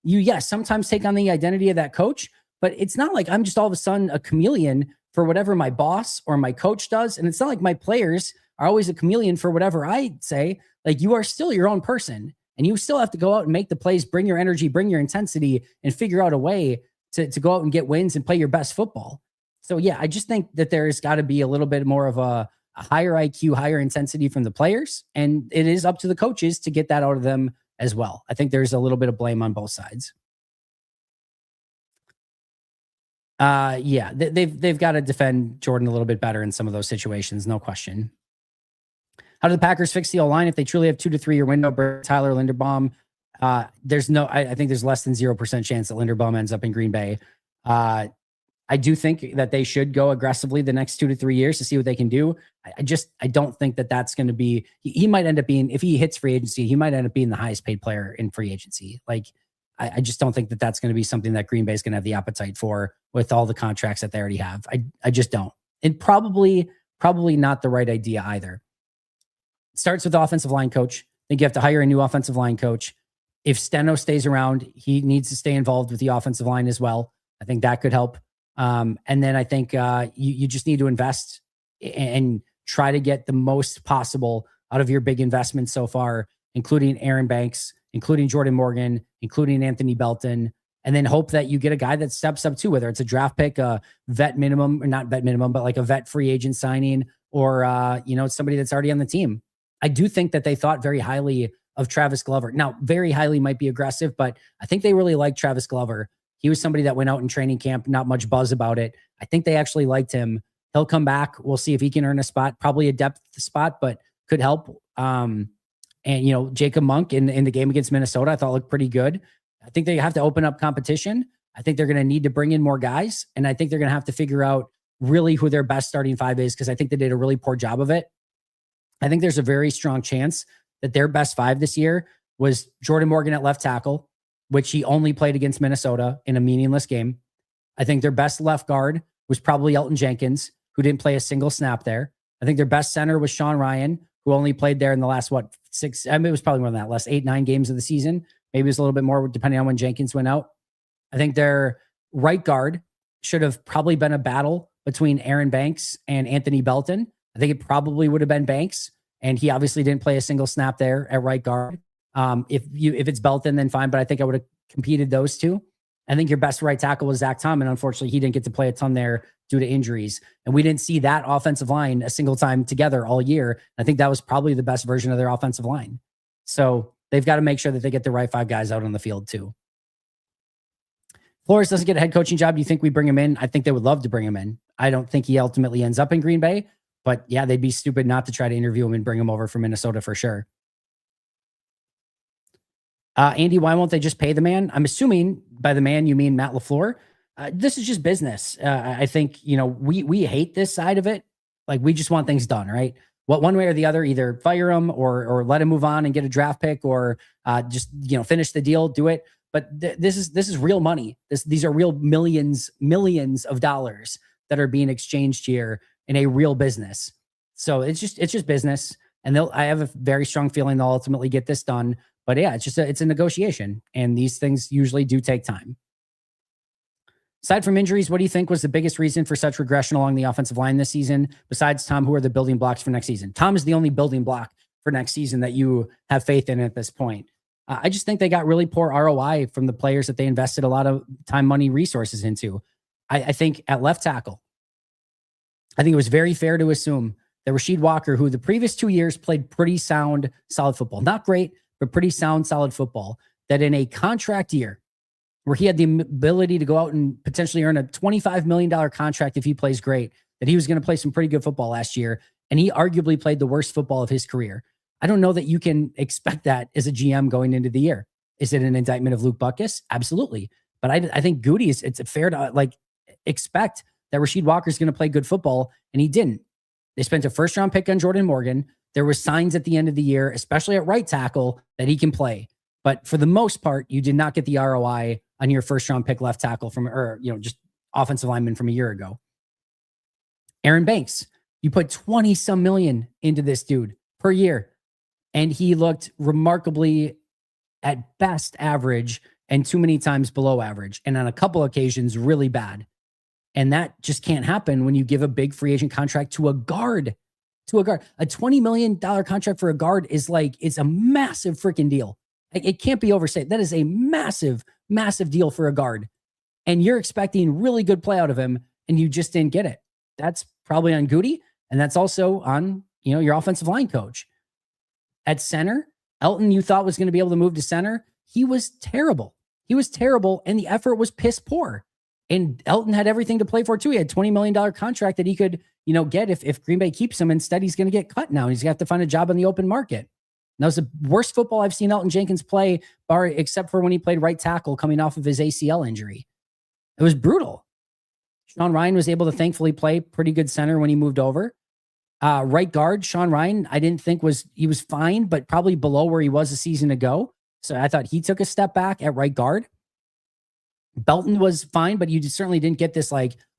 yes, sometimes take on the identity of that coach, but it's not like I'm just all of a sudden a chameleon for whatever my boss or my coach does. And it's not like my players are always a chameleon for whatever I say. You are still your own person and you still have to go out and make the plays, bring your energy, bring your intensity, and figure out a way to go out and get wins and play your best football. So yeah, I just think that there's got to be a little bit more of a higher IQ, higher intensity from the players. And it is up to the coaches to get that out of them as well. I think there's a little bit of blame on both sides. They've got to defend Jordan a little bit better in some of those situations, no question. How do the Packers fix the O-line if they truly have 2 to 3 year window? Tyler Linderbaum. I think there's less than 0% chance that Linderbaum ends up in Green Bay. I do think that they should go aggressively the next 2 to 3 years to see what they can do. I don't think that that's going to be, he might end up being, if he hits free agency, he might end up being the highest paid player in free agency. I just don't think that that's going to be something that Green Bay is going to have the appetite for with all the contracts that they already have. I just don't. And probably not the right idea either. It starts with the offensive line coach. I think you have to hire a new offensive line coach. If Steno stays around, he needs to stay involved with the offensive line as well. I think that could help. And then I think you just need to invest and try to get the most possible out of your big investments so far, including Aaron Banks, including Jordan Morgan, including Anthony Belton, and then hope that you get a guy that steps up too, whether it's a draft pick, a vet minimum, or not vet minimum, but like a vet free agent signing, or somebody that's already on the team. I do think that they thought very highly of Travis Glover. Now, very highly might be aggressive, but I think they really liked Travis Glover. He was somebody that went out in training camp, not much buzz about it. I think they actually liked him. He'll come back. We'll see if he can earn a spot, probably a depth spot, but could help. And Jacob Monk in the game against Minnesota, I thought looked pretty good. I think they have to open up competition. I think they're going to need to bring in more guys, and I think they're going to have to figure out really who their best starting five is, because I think they did a really poor job of it. I think there's a very strong chance that their best five this year was Jordan Morgan at left tackle, which he only played against Minnesota in a meaningless game. I think their best left guard was probably Elton Jenkins, who didn't play a single snap there. I think their best center was Sean Ryan, who only played there in the last, six, it was probably more than that, last 8-9 games of the season. Maybe it was a little bit more depending on when Jenkins went out. I think their right guard should have probably been a battle between Aaron Banks and Anthony Belton. I think it probably would have been Banks, and he obviously didn't play a single snap there at right guard. If it's Belton, then fine, but I think I would have competed those two. I think your best right tackle was Zach Tom, and unfortunately, he didn't get to play a ton there due to injuries. And we didn't see that offensive line a single time together all year. I think that was probably the best version of their offensive line. So they've got to make sure that they get the right five guys out on the field too. Flores doesn't get a head coaching job. Do you think we bring him in? I think they would love to bring him in. I don't think he ultimately ends up in Green Bay, but yeah, they'd be stupid not to try to interview him and bring him over from Minnesota for sure. Andy, why won't they just pay the man? I'm assuming by the man, you mean Matt LaFleur. This is just business. I think, we hate this side of it. Like, we just want things done, right? One way or the other, either fire him or let him move on and get a draft pick, or just, finish the deal, do it. But this is real money. These are real millions of dollars that are being exchanged here in a real business. So it's just business. And I have a very strong feeling they'll ultimately get this done. But yeah, it's a negotiation, and these things usually do take time. Aside from injuries, what do you think was the biggest reason for such regression along the offensive line this season? Besides Tom, who are the building blocks for next season? Tom is the only building block for next season that you have faith in at this point. I just think they got really poor ROI from the players that they invested a lot of time, money, resources into. I think at left tackle, I think it was very fair to assume that Rasheed Walker, who the previous 2 years played pretty sound, solid football, not great, but pretty sound, solid football, that in a contract year where he had the ability to go out and potentially earn a $25 million contract if he plays great, that he was going to play some pretty good football last year. And he arguably played the worst football of his career. I don't know that you can expect that as a GM going into the year. Is it an indictment of Luke Butkus? Absolutely. But I think Goody it's fair to expect that Rasheed Walker is going to play good football, and he didn't. They spent a first-round pick on Jordan Morgan. There were signs at the end of the year, especially at right tackle, that he can play. But for the most part, you did not get the ROI on your first-round pick left tackle just offensive lineman from a year ago. Aaron Banks, you put 20-some million into this dude per year, and he looked remarkably, at best, average, and too many times below average, and on a couple occasions, really bad. And that just can't happen when you give a big free agent contract to a guard. A $20 million contract for a guard is it's a massive freaking deal. It can't be overstated. That is a massive, massive deal for a guard. And you're expecting really good play out of him, and you just didn't get it. That's probably on Goody, and that's also on, your offensive line coach. At center, Elton, you thought was going to be able to move to center. He was terrible. And the effort was piss poor. And Elton had everything to play for too. He had $20 million contract that he could, get if Green Bay keeps him. Instead, he's going to get cut now. He's going to have to find a job on the open market. That was the worst football I've seen Elton Jenkins play, except for when he played right tackle coming off of his ACL injury. It was brutal. Sean Ryan was able to thankfully play pretty good center when he moved over. Right guard, Sean Ryan, I didn't think he was fine, but probably below where he was a season ago. So I thought he took a step back at right guard. Belton was fine, but you certainly didn't get this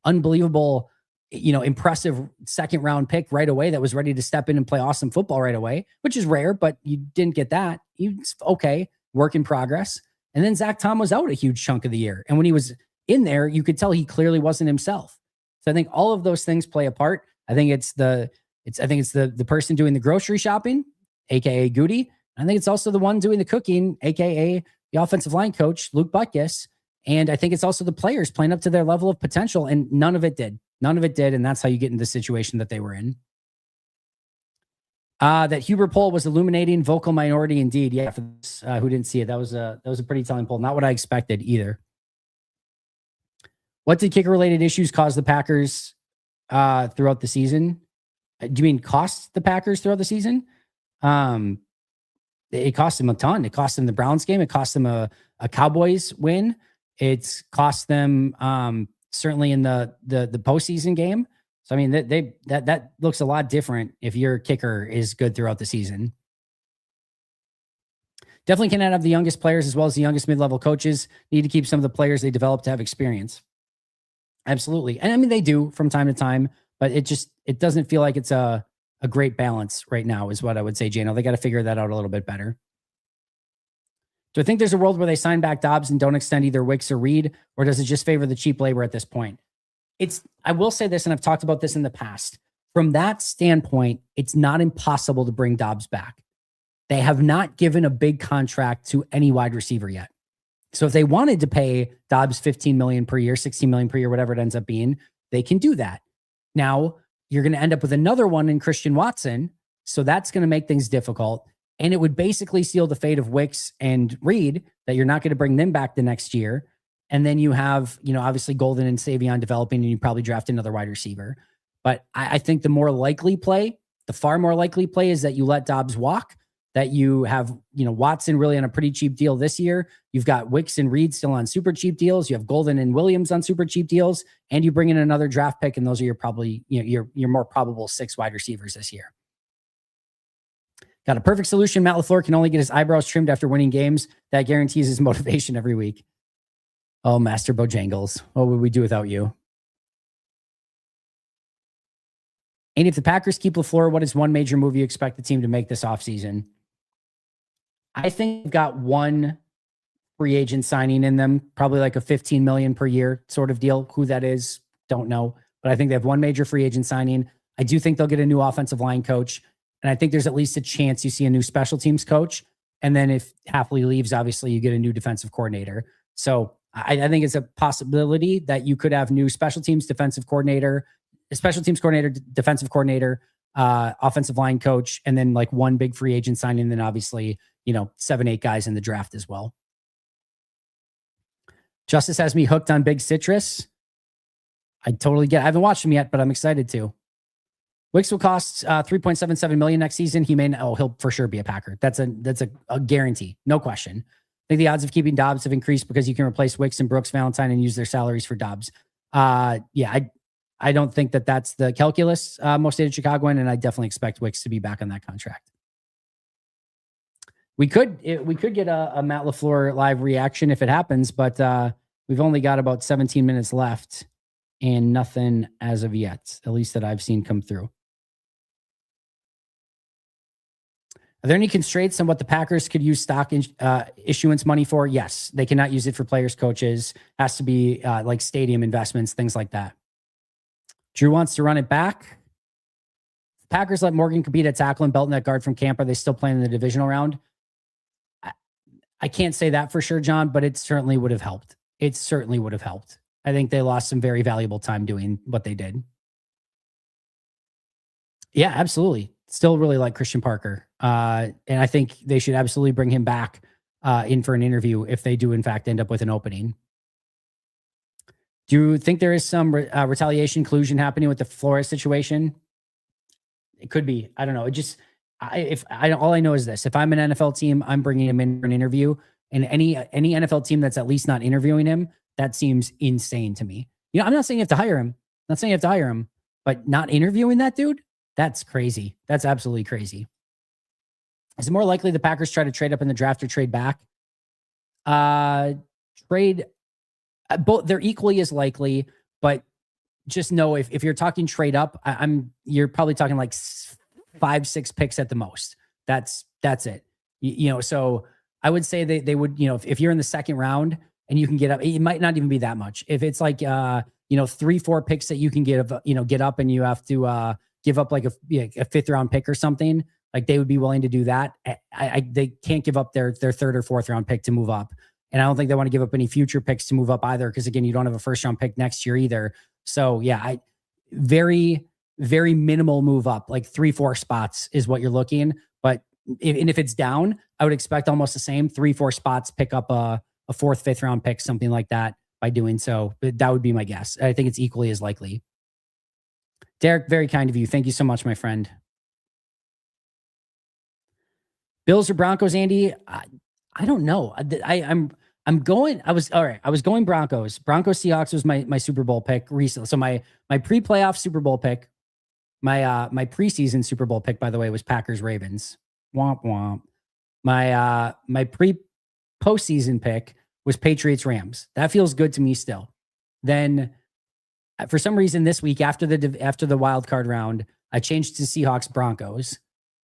unbelievable, impressive second round pick right away that was ready to step in and play awesome football right away, which is rare, but you didn't get that. Okay. work in progress. And then Zach Tom was out a huge chunk of the year. And when he was in there, you could tell he clearly wasn't himself. So I think all of those things play a part. I think it's the person doing the grocery shopping, aka Goody. I think it's also the one doing the cooking, aka the offensive line coach, Luke Butkus. And I think it's also the players playing up to their level of potential. And none of it did. None of it did. And that's how you get in the situation that they were in. That Huber poll was illuminating, vocal minority indeed. Yeah, for this, who didn't see it, that was a pretty telling poll. Not what I expected either. What did kicker-related issues cause the Packers throughout the season? Do you mean cost the Packers throughout the season? It cost them a ton. It cost them the Browns game. It cost them a Cowboys win. It's cost them certainly in the postseason game. So I mean that looks a lot different if your kicker is good throughout the season. Definitely cannot have the youngest players as well as the youngest mid-level coaches. Need to keep some of the players they develop to have experience. Absolutely. And I mean, they do from time to time, but it doesn't feel like it's a great balance right now is what I would say, Jano. They got to figure that out a little bit better. Do I think there's a world where they sign back Dobbs and don't extend either Wicks or Reed, or does it just favor the cheap labor at this point? I will say this, and I've talked about this in the past. From that standpoint, it's not impossible to bring Dobbs back. They have not given a big contract to any wide receiver yet. So if they wanted to pay Dobbs $15 million per year, $16 million per year, whatever it ends up being, they can do that. Now, you're going to end up with another one in Christian Watson. So that's going to make things difficult. And it would basically seal the fate of Wicks and Reed that you're not going to bring them back the next year. And then you have, obviously Golden and Savion developing, and you probably draft another wide receiver. But I think the far more likely play is that you let Dobbs walk, that you have, Watson really on a pretty cheap deal this year. You've got Wicks and Reed still on super cheap deals. You have Golden and Williams on super cheap deals, and you bring in another draft pick, and those are your more probable 6 wide receivers this year. Got a perfect solution. Matt LaFleur can only get his eyebrows trimmed after winning games. That guarantees his motivation every week. Oh, Master Bojangles. What would we do without you? And if the Packers keep LaFleur, what is one major move you expect the team to make this offseason? I think they've got one free agent signing in them, probably like a $15 million per year sort of deal. Who that is, don't know. But I think they have one major free agent signing. I do think they'll get a new offensive line coach. And I think there's at least a chance you see a new special teams coach. And then if Hafley leaves, obviously you get a new defensive coordinator. So I think it's a possibility that you could have new special teams defensive coordinator, defensive coordinator, offensive line coach, and then like one big free agent signing. And then obviously, 7-8 guys in the draft as well. Justice has me hooked on Big Citrus. I totally get it. I haven't watched him yet, but I'm excited to. Wicks will cost $3.77 million next season. He'll for sure be a Packer. That's a guarantee, no question. I think the odds of keeping Dobbs have increased because you can replace Wicks and Brooks Valentine and use their salaries for Dobbs. I don't think that's the calculus most stated Chicagoan, and I definitely expect Wicks to be back on that contract. We could get a Matt LaFleur live reaction if it happens, but we've only got about 17 minutes left and nothing as of yet, at least that I've seen come through. Are there any constraints on what the Packers could use stock issuance money for? Yes, they cannot use it for players, coaches. Has to be like stadium investments, things like that. Drew wants to run it back. The Packers let Morgan compete at tackle and Belton at guard from camp. Are they still playing in the divisional round? I can't say that for sure, John, but it certainly would have helped. I think they lost some very valuable time doing what they did. Yeah, absolutely. Still really like Christian Parker. And I think they should absolutely bring him back in for an interview if they do, in fact, end up with an opening. Do you think there is some retaliation collusion happening with the Flores situation? It could be. I don't know. All I know is this. If I'm an NFL team, I'm bringing him in for an interview. And any NFL team that's at least not interviewing him, that seems insane to me. I'm not saying you have to hire him. But not interviewing that dude? That's crazy. That's absolutely crazy. Is it more likely the Packers try to trade up in the draft or trade back? Both, they're equally as likely, but just know if you're talking trade up, you're probably talking like 5-6 picks at the most. That's it. So I would say they would, if you're in the second round and you can get up, it might not even be that much. If it's like 3-4 picks that you can get up, and you have to give up like a fifth round pick or something, like they would be willing to do that. They can't give up their third or fourth round pick to move up. And I don't think they want to give up any future picks to move up either. Cause again, you don't have a first round pick next year either. So yeah, very, very minimal move up, like 3-4 spots is what you're looking. But if it's down, I would expect almost the same 3-4 spots, pick up a fourth, fifth round pick, something like that by doing so. But that would be my guess. I think it's equally as likely. Derek, very kind of you. Thank you so much, my friend. Bills or Broncos, Andy? I don't know. I'm going. I was going Broncos. Broncos Seahawks was my Super Bowl pick recently. So my pre-playoff Super Bowl pick, my preseason Super Bowl pick, by the way, was Packers Ravens. Womp womp. My postseason pick was Patriots Rams. That feels good to me still. Then for some reason this week after the wild card round, I changed to Seahawks Broncos.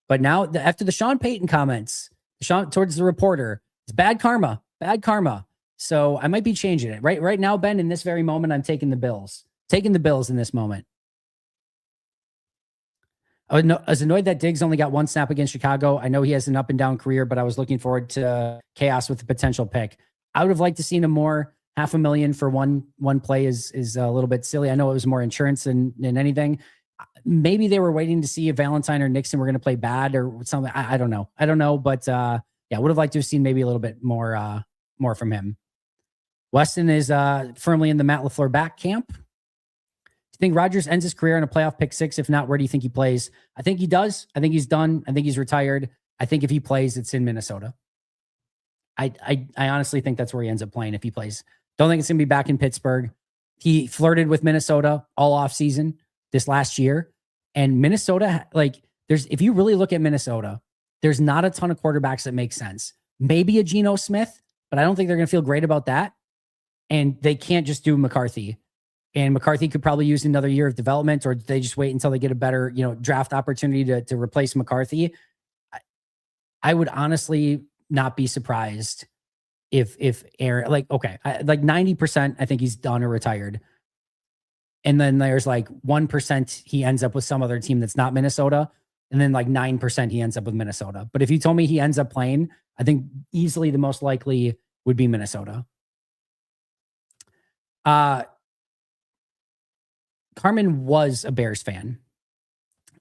But now after the Sean Payton comments, towards the reporter, it's bad karma. So I might be changing it. Right now, Ben, in this very moment, I'm taking the Bills. Taking the Bills in this moment. I was annoyed that Diggs only got one snap against Chicago. I know he has an up and down career, but I was looking forward to chaos with the potential pick. I would have liked to seen him more. $500,000 for one play is a little bit silly. I know it was more insurance than anything. Maybe they were waiting to see if Valentine or Nixon were going to play bad or something. I don't know. But yeah, would have liked to have seen maybe a little bit more from him. Weston is firmly in the Matt LaFleur back camp. Do you think Rodgers ends his career in a playoff pick 6? If not, where do you think he plays? I think he does. I think he's done. I think he's retired. I think if he plays, it's in Minnesota. I honestly think that's where he ends up playing if he plays. Don't think it's going to be back in Pittsburgh. He flirted with Minnesota all offseason this last year. And Minnesota, if you really look at Minnesota, there's not a ton of quarterbacks that make sense. Maybe a Geno Smith, but I don't think they're going to feel great about that. And they can't just do McCarthy. And McCarthy could probably use another year of development, or they just wait until they get a better, draft opportunity to replace McCarthy. I would honestly not be surprised if Aaron, 90%, I think he's done or retired. And then there's 1% he ends up with some other team that's not Minnesota. And then 9% he ends up with Minnesota. But if you told me he ends up playing, I think easily the most likely would be Minnesota. Carmen was a Bears fan.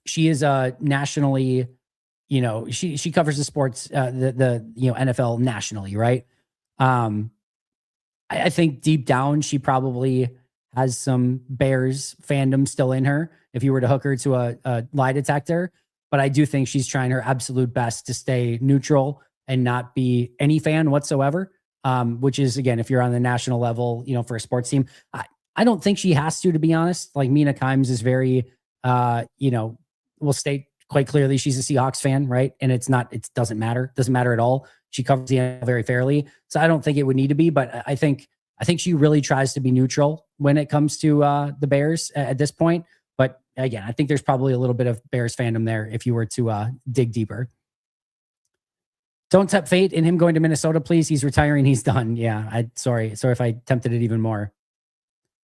She is nationally, she covers the sports, the NFL nationally, right? I think deep down she probably has some Bears fandom still in her if you were to hook her to a lie detector. But I do think she's trying her absolute best to stay neutral and not be any fan whatsoever, which is, again, if you're on the national level, for a sports team. I don't think she has to be honest. Mina Kimes is very, will state quite clearly she's a Seahawks fan, right? And it doesn't matter at all. She covers the NFL very fairly. So I don't think it would need to be, but I think she really tries to be neutral when it comes to the Bears at this point. But again, I think there's probably a little bit of Bears fandom there if you were to dig deeper. Don't tempt fate in him going to Minnesota, please. He's retiring. He's done. Yeah. Sorry if I tempted it even more.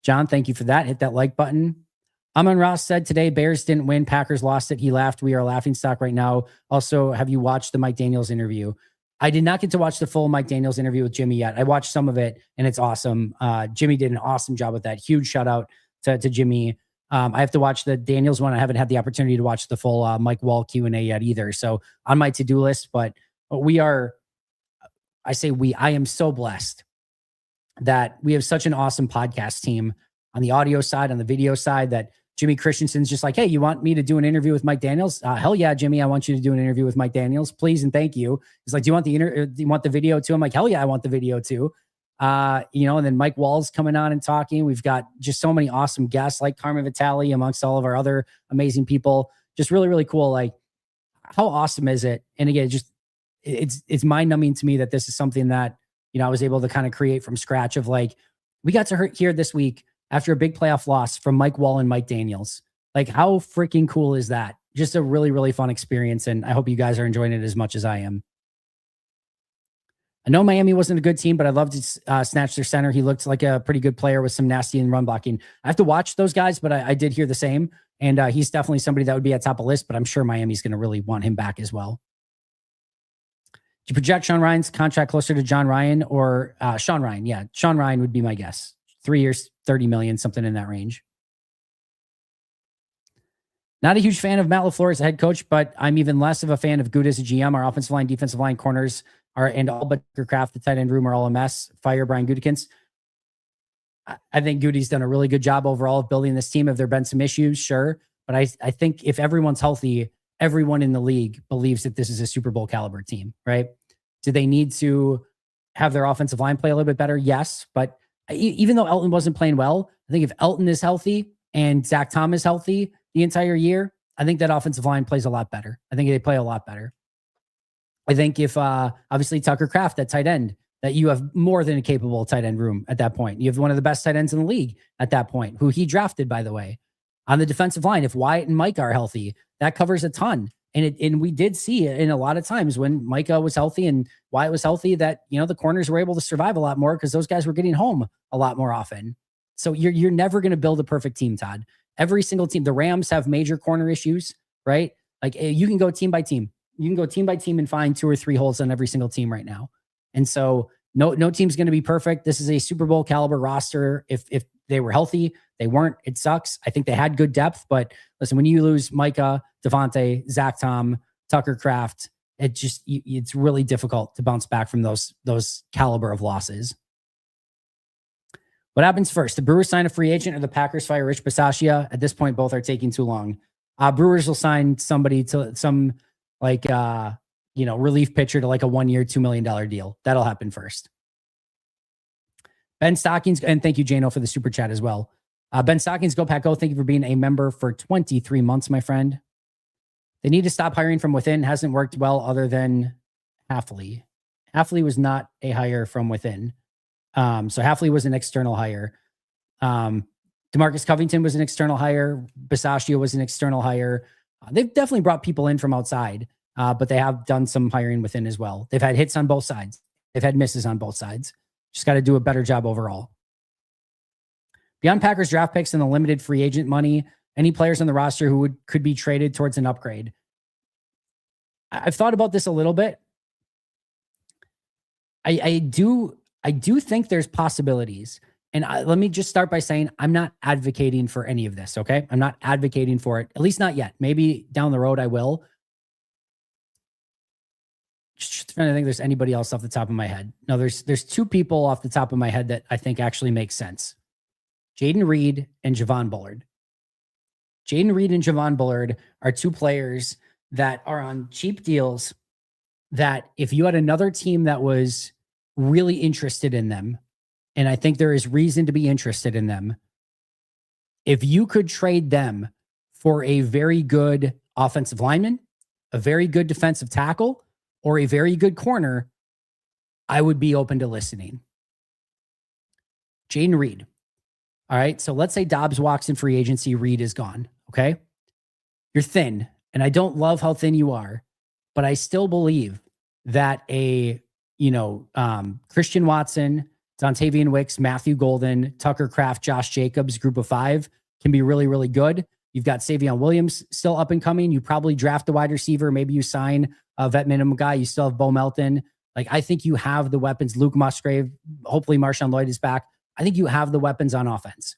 John, thank you for that. Hit that like button. Amon Ross said today, Bears didn't win. Packers lost it. He laughed. We are a laughing stock right now. Also, have you watched the Mike Daniels interview? I did not get to watch the full Mike Daniels interview with Jimmy yet. I watched some of it and it's awesome. Jimmy did an awesome job with that. Huge shout out to Jimmy. I have to watch the Daniels one. I haven't had the opportunity to watch the full Mike Wall Q&A yet either. So on my to-do list, but I am so blessed that we have such an awesome podcast team on the audio side, on the video side, that Jimmy Christensen's just like, hey, you want me to do an interview with Mike Daniels? Hell yeah, Jimmy, I want you to do an interview with Mike Daniels, please and thank you. He's like, do you want the video too? I'm like, hell yeah, I want the video too. And then Mike Wall's coming on and talking. We've got just so many awesome guests like Carmen Vitale amongst all of our other amazing people. Just really, really cool. Like, how awesome is it? And again, it's mind numbing to me that this is something that, I was able to kind of create from scratch of we got to hear this week after a big playoff loss from Mike Wall and Mike Daniels. Like, how freaking cool is that? Just a really, really fun experience. And I hope you guys are enjoying it as much as I am. I know Miami wasn't a good team, but I loved to snatch their center. He looked like a pretty good player with some nasty and run blocking. I have to watch those guys, but I did hear the same. And he's definitely somebody that would be at top of the list, but I'm sure Miami's going to really want him back as well. Do you project Sean Ryan's contract closer to John Ryan or Sean Ryan? Yeah, Sean Ryan would be my guess. 3 years, 30 million, something in that range. Not a huge fan of Matt LaFleur as a head coach, but I'm even less of a fan of Good as a GM. Our offensive line, defensive line, corners are, and all but Craft, the tight end room are all a mess. Fire Brian Gutekunst. I think Goody's done a really good job overall of building this team. Have there been some issues? Sure. But I think if everyone's healthy, everyone in the league believes that this is a Super Bowl caliber team, right? Do they need to have their offensive line play a little bit better? Yes. But even though Elton wasn't playing well, I think if Elton is healthy and Zach Tom is healthy the entire year, I think that offensive line plays a lot better. I think they play a lot better. I think if obviously Tucker Kraft at tight end, that you have more than a capable tight end room at that point. You have one of the best tight ends in the league at that point, who he drafted, by the way. On the defensive line, if Wyatt and Micah are healthy, that covers a ton. And we did see it in a lot of times when Micah was healthy and Wyatt was healthy that, the corners were able to survive a lot more because those guys were getting home a lot more often. So you're never going to build a perfect team, Todd. Every single team, the Rams have major corner issues, right? Like you can go team by team. You can go team by team and find 2 or 3 holes on every single team right now. And so no team's going to be perfect. This is a Super Bowl caliber roster. If they were healthy, they weren't. It sucks. I think they had good depth, but listen, when you lose Micah, Devontae, Zach Tom, Tucker Kraft, it's really difficult to bounce back from those caliber of losses. What happens first? The Brewers sign a free agent or the Packers fire Rich Bisaccia? At this point, both are taking too long. Brewers will sign somebody to some relief pitcher to like a 1-year, $2 million deal. That'll happen first. Ben Stockings, and thank you, Jano, for the super chat as well. Ben Stockings, go Pack Go. Thank you for being a member for 23 months, my friend. They need to stop hiring from within. Hasn't worked well other than Hafley. Hafley was not a hire from within. So Hafley was an external hire. DeMarcus Covington was an external hire. Bisaccia was an external hire. They've definitely brought people in from outside, but they have done some hiring within as well. They've had hits on both sides. They've had misses on both sides. Just got to do a better job overall. Beyond Packers draft picks and the limited free agent money, any players on the roster who could be traded towards an upgrade? I've thought about this a little bit. I do think there's possibilities. And let me just start by saying I'm not advocating for any of this, okay? I'm not advocating for it, at least not yet. Maybe down the road I will. Just trying to think if there's anybody else off the top of my head. No, there's 2 people off the top of my head that I think actually make sense. Jaden Reed and Javon Bullard. Jaden Reed and Javon Bullard are 2 players that are on cheap deals that if you had another team that was really interested in them, and I think there is reason to be interested in them, if you could trade them for a very good offensive lineman, a very good defensive tackle, or a very good corner, I would be open to listening. Jaden Reed. All right, so let's say Dobbs walks in free agency, Reed is gone, okay? You're thin, and I don't love how thin you are, but I still believe that Christian Watson, Dontavian Wicks, Matthew Golden, Tucker Kraft, Josh Jacobs, group of 5 can be really, really good. You've got Savion Williams still up and coming. You probably draft a wide receiver. Maybe you sign a vet minimum guy. You still have Bo Melton. Like, I think you have the weapons. Luke Musgrave, hopefully Marshawn Lloyd is back. I think you have the weapons on offense.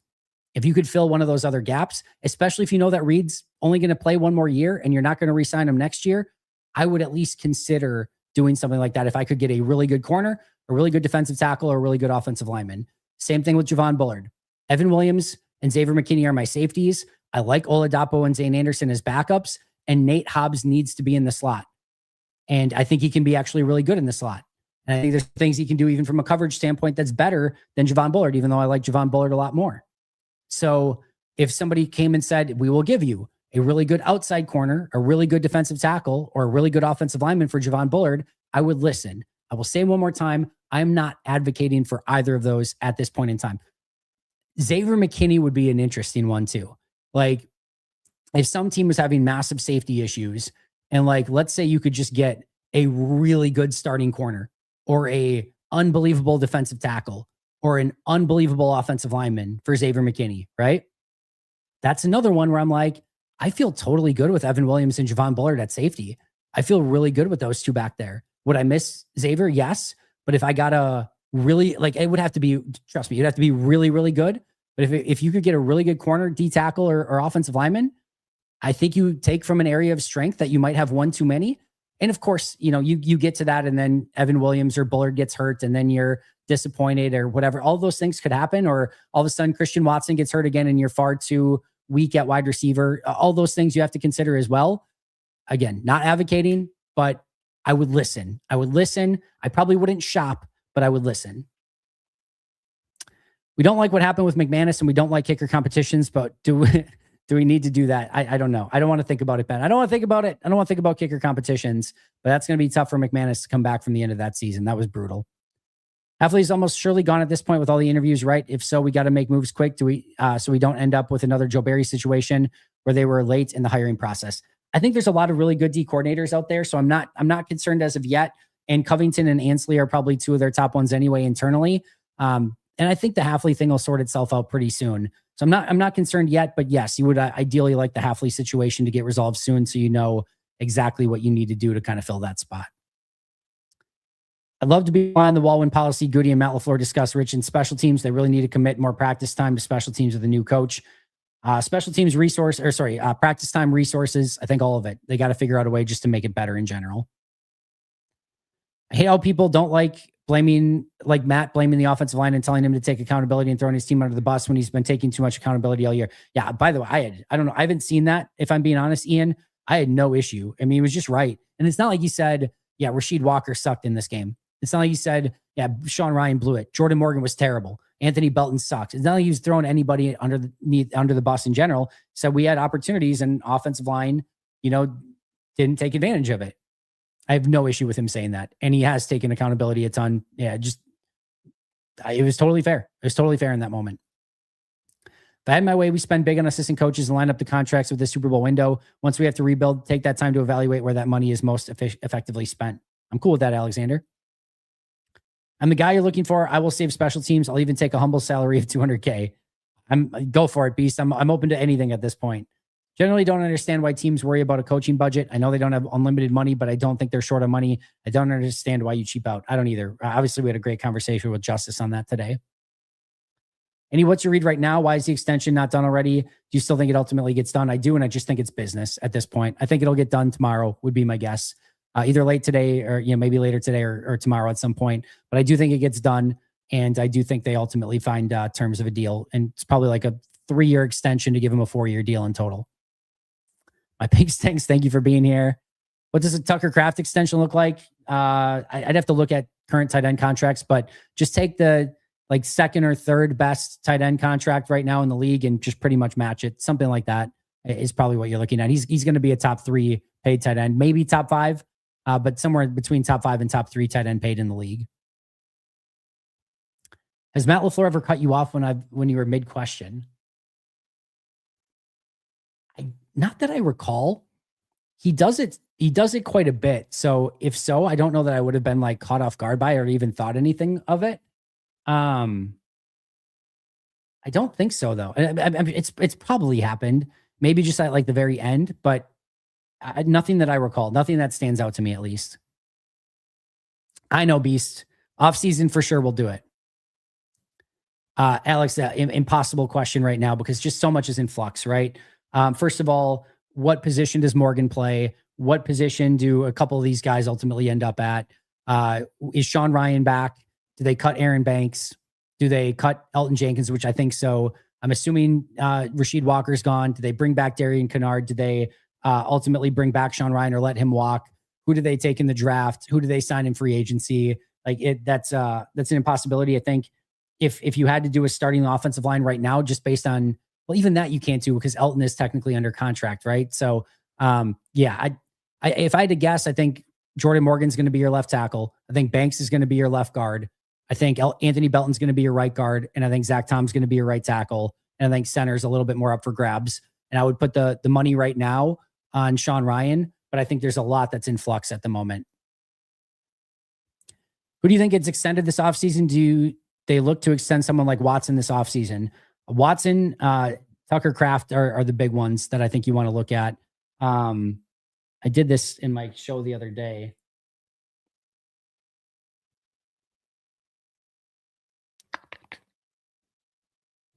If you could fill one of those other gaps, especially if you know that Reed's only going to play 1 more year and you're not going to re-sign him next year, I would at least consider doing something like that if I could get a really good corner, a really good defensive tackle, or a really good offensive lineman. Same thing with Javon Bullard. Evan Williams and Xavier McKinney are my safeties. I like Oladapo and Zane Anderson as backups, and Nate Hobbs needs to be in the slot. And I think he can be actually really good in the slot. And I think there's things he can do even from a coverage standpoint that's better than Javon Bullard, even though I like Javon Bullard a lot more. So if somebody came and said, we will give you a really good outside corner, a really good defensive tackle, or a really good offensive lineman for Javon Bullard, I would listen. I will say one more time, I'm not advocating for either of those at this point in time. Xavier McKinney would be an interesting one too. Like, if some team was having massive safety issues, and like, let's say you could just get a really good starting corner or a unbelievable defensive tackle or an unbelievable offensive lineman for Xavier McKinney, right? That's another one where I'm like, I feel totally good with Evan Williams and Javon Bullard at safety. I feel really good with those two back there. Would I miss Xavier? Yes. But if I got a really, like, it would have to be, trust me, it'd have to be really, really good. But if you could get a really good corner, D tackle, or offensive lineman, I think you take from an area of strength that you might have one too many. And of course, you get to that, and then Evan Williams or Bullard gets hurt, and then you're disappointed or whatever. All those things could happen, or all of a sudden Christian Watson gets hurt again and you're far too weak at wide receiver. All those things you have to consider as well. Again, not advocating, but I would listen. I probably wouldn't shop, but I would listen. We don't like what happened with McManus, and we don't like kicker competitions, but do we need to do that? I don't know. I don't want to think about it, Ben. I don't want to think about it. I don't want to think about kicker competitions, but that's going to be tough for McManus to come back from the end of that season. That was brutal. Heffley's almost surely gone at this point with all the interviews, right? If so, we got to make moves quick. So we don't end up with another Joe Barry situation where they were late in the hiring process. I think there's a lot of really good D coordinators out there, so I'm not concerned as of yet. And Covington and Ansley are probably two of their top ones anyway internally. And I think the Hafley thing will sort itself out pretty soon. So I'm not concerned yet, but yes, you would ideally like the Hafley situation to get resolved soon, so you know exactly what you need to do to kind of fill that spot. I'd love to be on the wall when Policy, Goody, and Matt LaFleur discuss Rich and special teams. They really need to commit more practice time to special teams with a new coach. Special teams practice time resources. I think all of it. They got to figure out a way just to make it better in general. I hate how people don't like Matt blaming the offensive line and telling him to take accountability and throwing his team under the bus when he's been taking too much accountability all year. Yeah, by the way, I don't know. I haven't seen that. If I'm being honest, Ian, I had no issue. I mean, he was just right. And it's not like he said, yeah, Rasheed Walker sucked in this game. It's not like he said, yeah, Sean Ryan blew it. Jordan Morgan was terrible. Anthony Belton sucks. It's not like he was throwing anybody under the bus in general. So we had opportunities, and offensive line, didn't take advantage of it. I have no issue with him saying that. And he has taken accountability a ton. Yeah, it was totally fair. It was totally fair in that moment. If I had my way, we spend big on assistant coaches and line up the contracts with the Super Bowl window. Once we have to rebuild, take that time to evaluate where that money is most effectively spent. I'm cool with that, Alexander. I'm the guy you're looking for. I will save special teams. I'll even take a humble salary of $200K. Go for it, Beast. I'm open to anything at this point. Generally don't understand why teams worry about a coaching budget. I know they don't have unlimited money, but I don't think they're short of money. I don't understand why you cheap out. I don't either. Obviously, we had a great conversation with Justice on that today. What's your read right now? Why is the extension not done already? Do you still think it ultimately gets done? I do, and I just think it's business at this point. I think it'll get done tomorrow would be my guess. Either late today or maybe later today or tomorrow at some point. But I do think it gets done, and I do think they ultimately find terms of a deal. And it's probably like a 3-year extension to give him a 4-year deal in total. My big stinks, thank you for being here. What does a Tucker Kraft extension look like? I'd have to look at current tight end contracts, but just take the second or third best tight end contract right now in the league and just pretty much match it. Something like that is probably what you're looking at. He's going to be a top 3 paid tight end, maybe top 5, but somewhere between top 5 and top 3 tight end paid in the league. Has Matt LaFleur ever cut you off when you were mid question? Not that I recall. He does it quite a bit. So if so, I don't know that I would have been caught off guard by it or even thought anything of it. I don't think so though. It's probably happened. Maybe just at the very end, but nothing that I recall. Nothing that stands out to me at least. I know, Beast. Off season for sure we'll do it. Alex, impossible question right now because just so much is in flux, right? First of all, what position does Morgan play? What position do a couple of these guys ultimately end up at? Is Sean Ryan back? Do they cut Aaron Banks? Do they cut Elton Jenkins, which I think so? I'm assuming Rasheed Walker's gone. Do they bring back Darian Kennard? Do they ultimately bring back Sean Ryan or let him walk? Who do they take in the draft? Who do they sign in free agency? That's an impossibility. I think if you had to do a starting offensive line right now, just based on, well, even that you can't do because Elton is technically under contract, right? So, if I had to guess, I think Jordan Morgan's going to be your left tackle. I think Banks is going to be your left guard. I think Anthony Belton's going to be your right guard, and I think Zach Tom's going to be your right tackle. And I think center's a little bit more up for grabs. And I would put the money right now on Sean Ryan, but I think there's a lot that's in flux at the moment. Who do you think gets extended this offseason? Do they look to extend someone like Watson this offseason? Watson, Tucker Kraft are the big ones that I think you want to look at. I did this in my show the other day.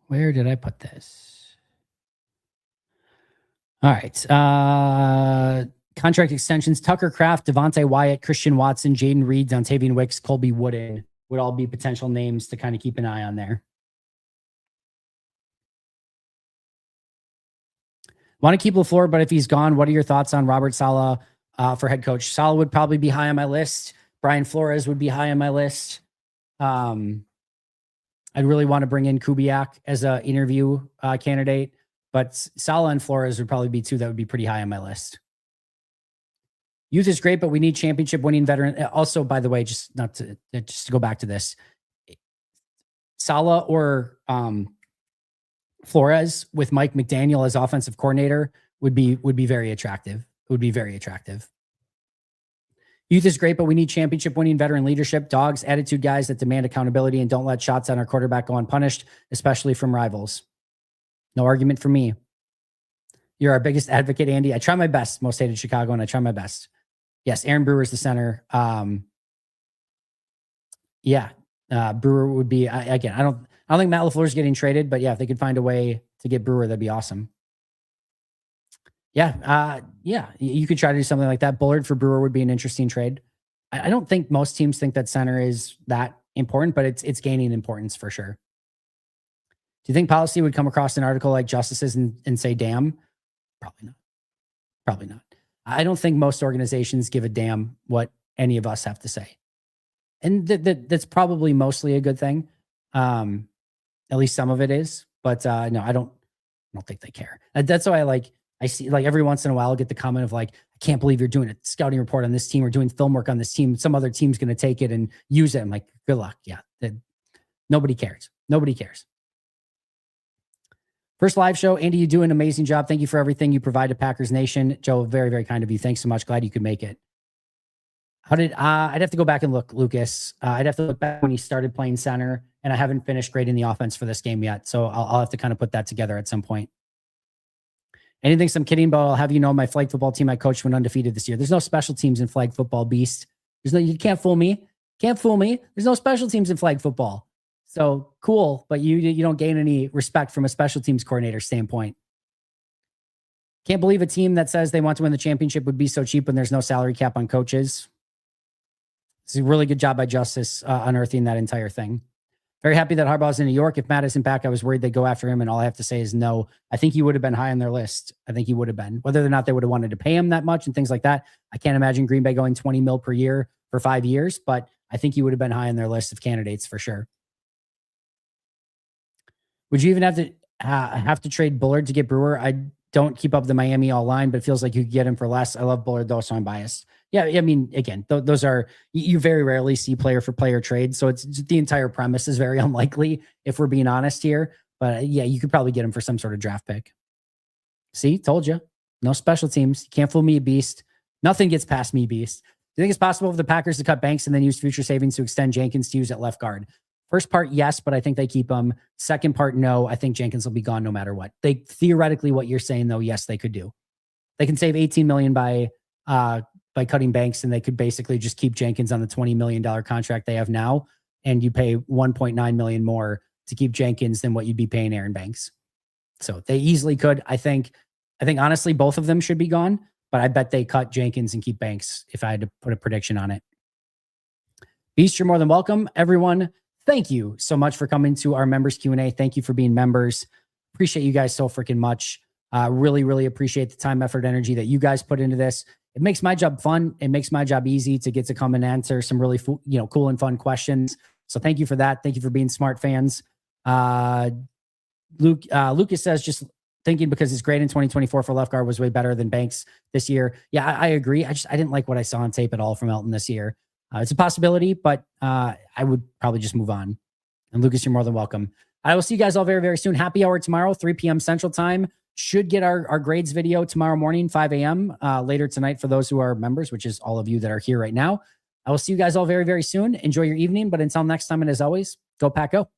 Where did I put this? All right. Contract extensions: Tucker Kraft, Devontae Wyatt, Christian Watson, Jaden Reed, Dontavian Wicks, Colby Wooden would all be potential names to kind of keep an eye on there. Want to keep LaFleur, but if he's gone, what are your thoughts on Robert Saleh for head coach? Saleh would probably be high on my list. Brian Flores would be high on my list. I'd really want to bring in Kubiak as an interview candidate, but Saleh and Flores would probably be two that would be pretty high on my list. Youth is great, but we need championship winning veteran. Also, by the way, just to go back to this, Saleh or Flores with Mike McDaniel as offensive coordinator would be very attractive. It would be very attractive. Youth is great, but we need championship winning veteran leadership, dogs, attitude guys that demand accountability and don't let shots on our quarterback go unpunished, especially from rivals. No argument for me. You're our biggest advocate, Andy. I try my best. Most hated Chicago, and I try my best. Yes, Aaron Brewer's the center. Brewer would be again. I don't think Matt LaFleur's getting traded, but yeah, if they could find a way to get Brewer, that'd be awesome. Yeah, you could try to do something like that. Bullard for Brewer would be an interesting trade. I don't think most teams think that center is that important, but it's gaining importance for sure. Do you think policy would come across an article like Justices and say, damn? Probably not. Probably not. I don't think most organizations give a damn what any of us have to say. And that's probably mostly a good thing. At least some of it is. But no, I don't think they care. That's why I see every once in a while I'll get the comment of I can't believe you're doing a scouting report on this team or doing film work on this team. Some other team's going to take it and use it. I'm like, good luck. Yeah. Nobody cares. Nobody cares. First live show. Andy, you do an amazing job. Thank you for everything you provide to Packers Nation. Joe, very, very kind of you. Thanks so much. Glad you could make it. I'd have to go back and look, Lucas. I'd have to look back when he started playing center, and I haven't finished grading the offense for this game yet. So I'll have to kind of put that together at some point. Anything I'm kidding, but I'll have you know my flag football team I coached went undefeated this year. There's no special teams in flag football, beast. You can't fool me. Can't fool me. There's no special teams in flag football. So cool, but you don't gain any respect from a special teams coordinator standpoint. Can't believe a team that says they want to win the championship would be so cheap when there's no salary cap on coaches. It's a really good job by Justice unearthing that entire thing. Very happy that Harbaugh's in New York. If Matt isn't back, I was worried they'd go after him, and all I have to say is no. I think he would have been high on their list. I think he would have been. Whether or not they would have wanted to pay him that much and things like that, I can't imagine Green Bay going $20 million per year for 5 years, but I think he would have been high on their list of candidates for sure. Would you even have to trade Bullard to get Brewer? I don't keep up the Miami all line, but it feels like you could get him for less. I love Bullard though, so I'm biased. Yeah, I mean, again, those are, you very rarely see player for player trades. So it's the entire premise is very unlikely if we're being honest here. But yeah, you could probably get him for some sort of draft pick. See, told you. No special teams. You can't fool me, Beast. Nothing gets past me, Beast. Do you think it's possible for the Packers to cut Banks and then use future savings to extend Jenkins to use at left guard? First part, yes, but I think they keep him. Second part, no. I think Jenkins will be gone no matter what. They theoretically, what you're saying though, yes, they could do. They can save $18 million by cutting Banks, and they could basically just keep Jenkins on the $20 million contract they have now, and you pay $1.9 million more to keep Jenkins than what you'd be paying Aaron Banks. So they easily could. I think honestly, both of them should be gone, but I bet they cut Jenkins and keep Banks if I had to put a prediction on it. Beast, you're more than welcome. Everyone, thank you so much for coming to our members Q&A. Thank you for being members. Appreciate you guys so freaking much. Really, really appreciate the time, effort, energy that you guys put into this. It makes my job fun. It makes my job easy to get to come and answer some really cool and fun questions. So thank you for that. Thank you for being smart fans. Lucas says, just thinking because his grade in 2024 for left guard was way better than Banks this year. Yeah, I agree. I didn't like what I saw on tape at all from Elton this year. It's a possibility, but I would probably just move on. And Lucas, you're more than welcome. I will see you guys all very, very soon. Happy hour tomorrow, 3 p.m. Central Time. Should get our grades video tomorrow morning, 5 a.m. Later tonight for those who are members, which is all of you that are here right now. I will see you guys all very, very soon. Enjoy your evening. But until next time, and as always, go Pack Go.